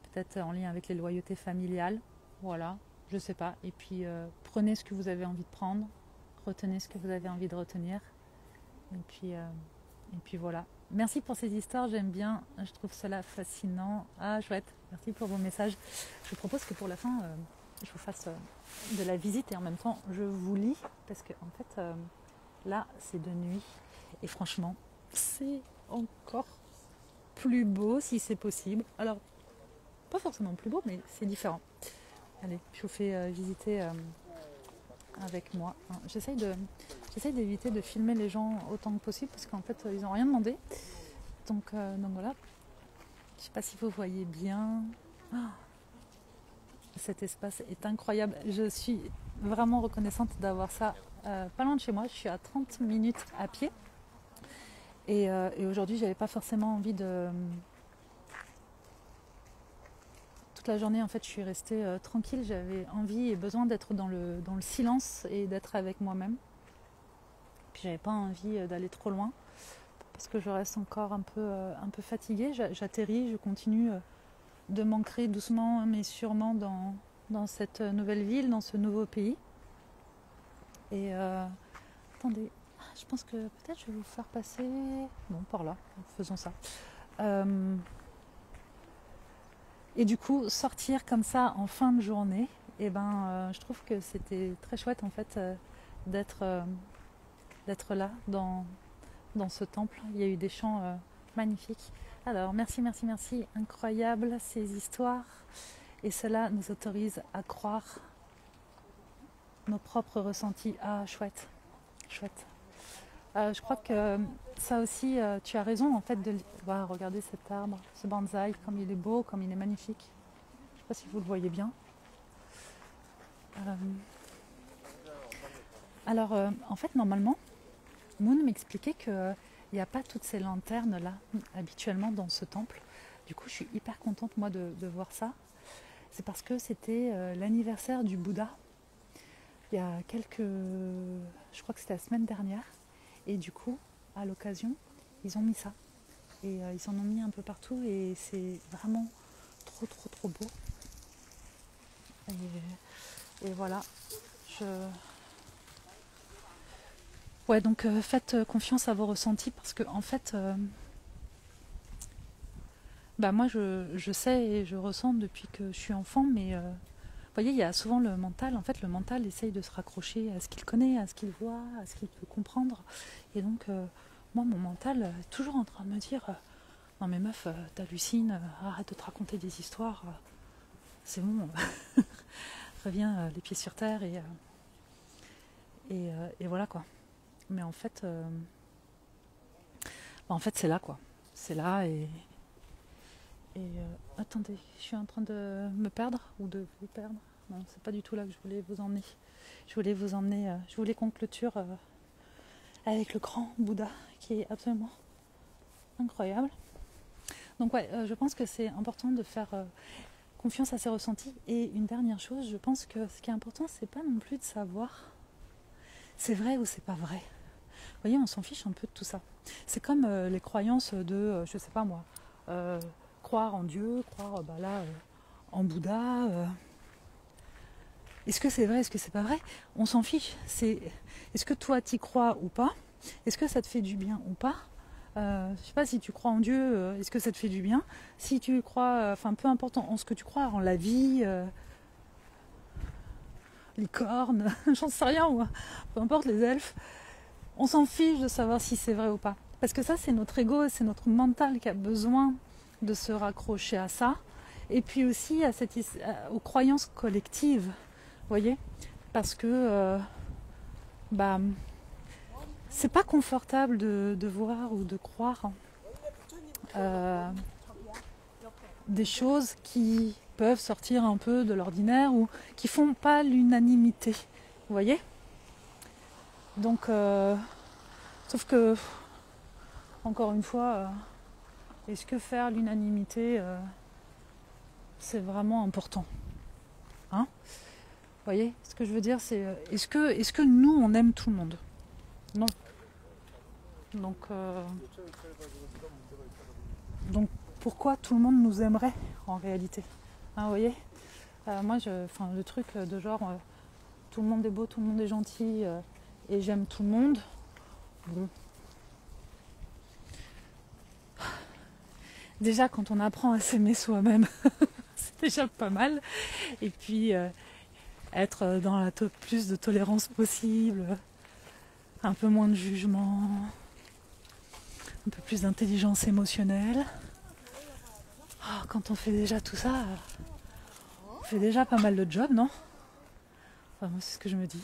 peut-être en lien avec les loyautés familiales, voilà, je sais pas. Et puis prenez ce que vous avez envie de prendre, retenez ce que vous avez envie de retenir, et puis voilà. Merci pour ces histoires, j'aime bien, je trouve cela fascinant. Ah, chouette, merci pour vos messages. Je vous propose que pour la fin, je vous fasse de la visite et en même temps, je vous lis parce que en fait, là, c'est de nuit et franchement, c'est encore plus beau si c'est possible. Alors, pas forcément plus beau, mais c'est différent. Allez, je vous fais visiter avec moi. J'essaye d'éviter de filmer les gens autant que possible parce qu'en fait, ils n'ont rien demandé. Donc voilà. Je ne sais pas si vous voyez bien. Oh, cet espace est incroyable. Je suis vraiment reconnaissante d'avoir ça pas loin de chez moi. Je suis à 30 minutes à pied. Et aujourd'hui, j'avais pas forcément envie de... Toute la journée, en fait, je suis restée tranquille. J'avais envie et besoin d'être dans le silence et d'être avec moi-même. Puis j'avais pas envie d'aller trop loin parce que je reste encore un peu fatiguée. J'atterris, je continue de m'ancrer doucement mais sûrement dans cette nouvelle ville, dans ce nouveau pays. Et attendez, je pense que peut-être je vais vous faire passer... Bon, par là, faisons ça. Et du coup, sortir comme ça en fin de journée, et je trouve que c'était très chouette en fait d'être là dans ce temple. Il y a eu des chants magnifiques. Alors, merci, incroyable ces histoires. Et cela nous autorise à croire nos propres ressentis. Ah, chouette. Je crois que ça aussi, tu as raison en fait de... Wow, regardez cet arbre, ce bonsaï, comme il est beau, comme il est magnifique. Je ne sais pas si vous le voyez bien. Alors, en fait, normalement, Moon m'expliquait qu'il n'y a pas toutes ces lanternes là habituellement dans ce temple. Du coup, je suis hyper contente moi de voir ça. C'est parce que c'était l'anniversaire du Bouddha. Il y a je crois que c'était la semaine dernière. Et du coup, à l'occasion, ils ont mis ça. Et ils en ont mis un peu partout et c'est vraiment trop beau. Et voilà. Ouais, donc faites confiance à vos ressentis parce que en fait, moi je sais et je ressens depuis que je suis enfant, mais vous voyez, il y a souvent le mental. En fait, le mental essaye de se raccrocher à ce qu'il connaît, à ce qu'il voit, à ce qu'il peut comprendre. Et donc, moi, mon mental est toujours en train de me dire non mais meuf, t'hallucines, arrête de te raconter des histoires, c'est bon, reviens les pieds sur terre et voilà quoi. Mais en fait, c'est là quoi. C'est là et attendez, je suis en train de me perdre ou de vous perdre. Non, c'est pas du tout là que je voulais vous emmener. Je voulais qu'on clôture avec le grand Bouddha qui est absolument incroyable. Donc ouais, je pense que c'est important de faire confiance à ses ressentis. Et une dernière chose, je pense que ce qui est important, c'est pas non plus de savoir c'est vrai ou c'est pas vrai. Vous voyez, on s'en fiche un peu de tout ça. C'est comme les croyances de, je sais pas moi, croire en Dieu, croire en Bouddha. Est-ce que c'est vrai, est-ce que c'est pas vrai? On s'en fiche. Est-ce que toi t'y crois ou pas? Est-ce que ça te fait du bien ou pas? Je sais pas si tu crois en Dieu, est-ce que ça te fait du bien? Si tu crois, peu importe en ce que tu crois, en la vie, les cornes, j'en sais rien moi, peu importe les elfes, on s'en fiche de savoir si c'est vrai ou pas. Parce que ça, c'est notre ego, c'est notre mental qui a besoin de se raccrocher à ça. Et puis aussi aux croyances collectives, vous voyez? Parce que c'est pas confortable de voir ou de croire des choses qui peuvent sortir un peu de l'ordinaire ou qui font pas l'unanimité, vous voyez? Donc, sauf que, encore une fois, est-ce que faire l'unanimité, c'est vraiment important, hein? Vous voyez? Ce que je veux dire, c'est est-ce que nous, on aime tout le monde? Non. Donc pourquoi tout le monde nous aimerait en réalité, hein, vous voyez? Moi, le truc de genre tout le monde est beau, tout le monde est gentil et j'aime tout le monde. Bon. déjà quand on apprend à s'aimer soi-même, c'est déjà pas mal. Et puis être dans la plus de tolérance possible, un peu moins de jugement, un peu plus d'intelligence émotionnelle. Oh, quand on fait déjà tout ça, on fait déjà pas mal de job, non? Enfin, moi, c'est ce que je me dis.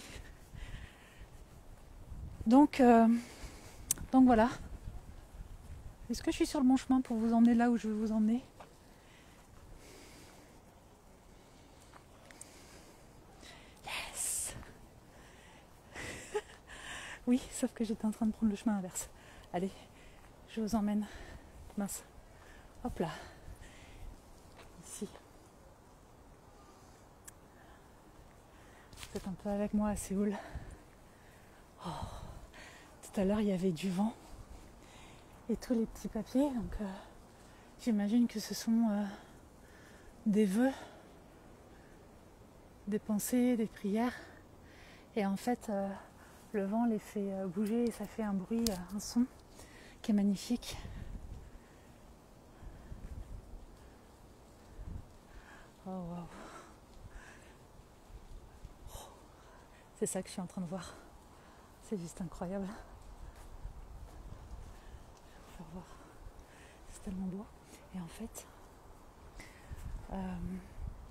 Donc voilà. Est-ce que je suis sur le bon chemin pour vous emmener là où je veux vous emmener? Yes. Oui, sauf que j'étais en train de prendre le chemin inverse. Allez, je vous emmène. Mince. Hop là. Ici. Vous êtes un peu avec moi à Séoul. Oh. Tout à l'heure, il y avait du vent. Et tous les petits papiers. Donc, j'imagine que ce sont des vœux, des pensées, des prières. Et en fait, le vent les fait bouger et ça fait un bruit, un son qui est magnifique. Oh, wow. C'est ça que je suis en train de voir. C'est juste incroyable. Je vais vous faire voir. C'est tellement beau. Et en fait,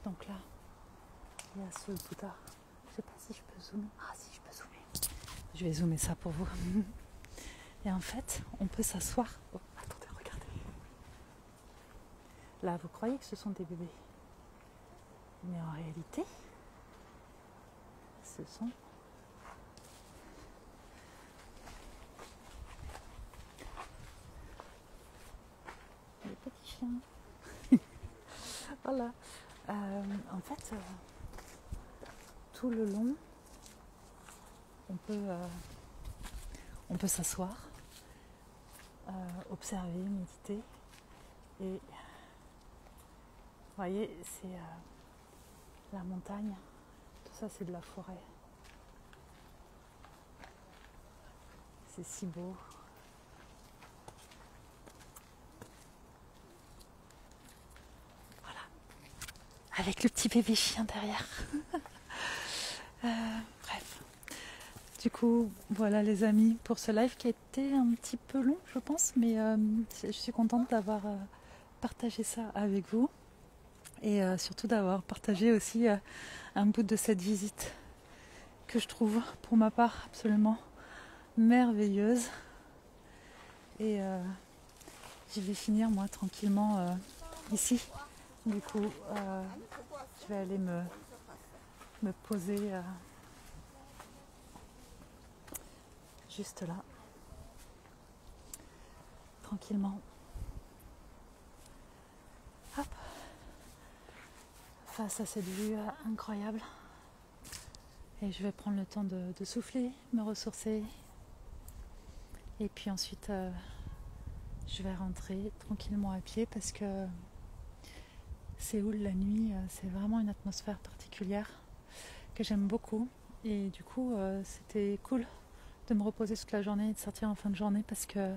donc là, il y a ce Bouddha. Je sais pas si je peux zoomer. Ah si, je peux zoomer. Je vais zoomer ça pour vous. Et en fait, on peut s'asseoir. Oh, attendez, regardez. Là, vous croyez que ce sont des bébés. Mais en réalité, ce sont des petits chiens. Voilà. En fait, tout le long, on peut s'asseoir, observer, méditer. Et vous voyez, c'est la montagne. Tout ça, c'est de la forêt. C'est si beau. Voilà. Avec le petit bébé chien derrière. Bref. Du coup, voilà les amis pour ce live qui a été un petit peu long, je pense, mais je suis contente d'avoir partagé ça avec vous et surtout d'avoir partagé aussi un bout de cette visite que je trouve pour ma part absolument merveilleuse. Et je vais finir moi tranquillement ici. Du coup, je vais aller me poser juste là, tranquillement. Hop, face à cette vue incroyable. Et je vais prendre le temps de souffler, me ressourcer. Et puis ensuite, je vais rentrer tranquillement à pied parce que Séoul, la nuit, c'est vraiment une atmosphère particulière que j'aime beaucoup. Et du coup, c'était cool de me reposer toute la journée et de sortir en fin de journée parce que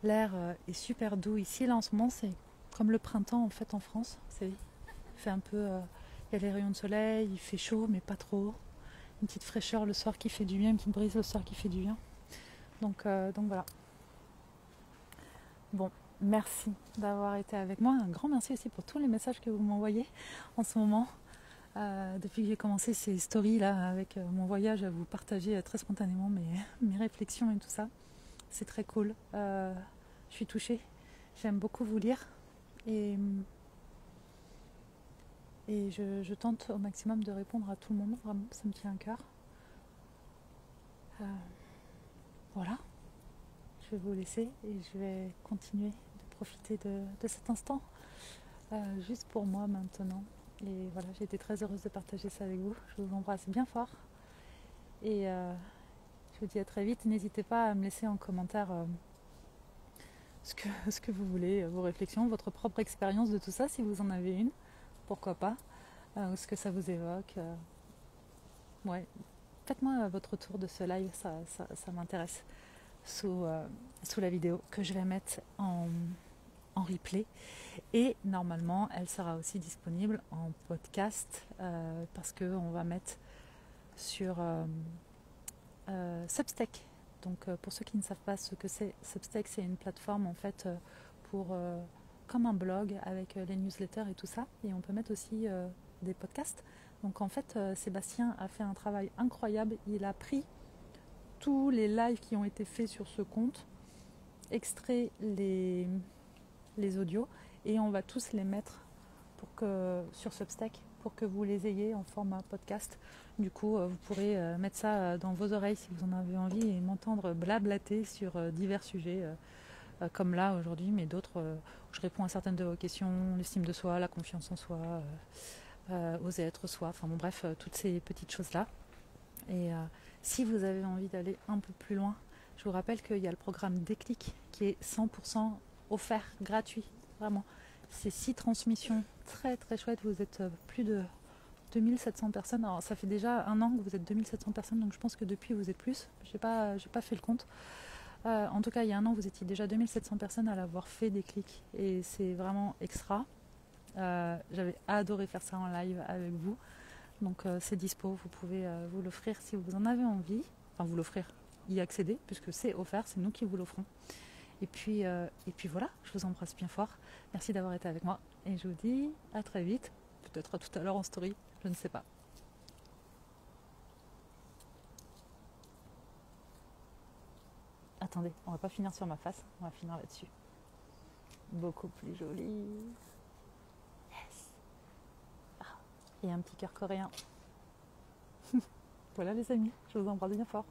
l'air est super doux ici. Là, en ce moment, c'est comme le printemps en fait en France. Il fait un peu... il y a les rayons de soleil, il fait chaud, mais pas trop. Une petite fraîcheur le soir qui fait du bien, une petite brise le soir qui fait du bien. Donc voilà. Bon, merci d'avoir été avec moi. Un grand merci aussi pour tous les messages que vous m'envoyez en ce moment. Depuis que j'ai commencé ces stories là avec mon voyage, à vous partager très spontanément mes réflexions et tout ça. C'est très cool. Je suis touchée. J'aime beaucoup vous lire. Et je tente au maximum de répondre à tout le monde. Vraiment, ça me tient à cœur. Voilà. Je vais vous laisser et je vais continuer de profiter de cet instant. Juste pour moi maintenant. Et voilà, j'ai été très heureuse de partager ça avec vous. Je vous embrasse bien fort. Et je vous dis à très vite. N'hésitez pas à me laisser en commentaire ce que vous voulez, vos réflexions, votre propre expérience de tout ça, si vous en avez une. Pourquoi pas. Ou ce que ça vous évoque. Ouais. Faites-moi votre retour de ce live, ça m'intéresse. Sous la vidéo que je vais mettre en en replay. Et normalement, elle sera aussi disponible en podcast parce qu'on va mettre sur Substack. Donc pour ceux qui ne savent pas ce que c'est, Substack c'est une plateforme en fait pour comme un blog avec les newsletters et tout ça. Et on peut mettre aussi des podcasts. Donc en fait Sébastien a fait un travail incroyable. Il a pris tous les lives qui ont été faits sur ce compte, extrait les audios et on va tous les mettre sur Substack pour que vous les ayez en format podcast. Du coup, vous pourrez mettre ça dans vos oreilles si vous en avez envie et m'entendre blablater sur divers sujets comme là aujourd'hui, mais d'autres où je réponds à certaines de vos questions, l'estime de soi, la confiance en soi, oser être soi, enfin bon bref, toutes ces petites choses-là. Et si vous avez envie d'aller un peu plus loin, je vous rappelle qu'il y a le programme Déclic qui est 100% offert, gratuit, vraiment. C'est 6 transmissions très très chouettes. Vous êtes plus de 2700 personnes. Alors ça fait déjà un an que vous êtes 2700 personnes, donc je pense que depuis vous êtes plus. J'ai pas fait le compte. En tout cas, il y a un an, vous étiez déjà 2700 personnes à l'avoir fait Déclic. Et c'est vraiment extra. J'avais adoré faire ça en live avec vous. Donc c'est dispo, vous pouvez vous l'offrir si vous en avez envie. Enfin vous l'offrir, y accéder, puisque c'est offert, c'est nous qui vous l'offrons. Et puis voilà, je vous embrasse bien fort. Merci d'avoir été avec moi. Et je vous dis à très vite. Peut-être à tout à l'heure en story, je ne sais pas. Attendez, on va pas finir sur ma face, on va finir là-dessus. Beaucoup plus joli. Yes. Et un petit cœur coréen. Voilà les amis, je vous embrasse bien fort.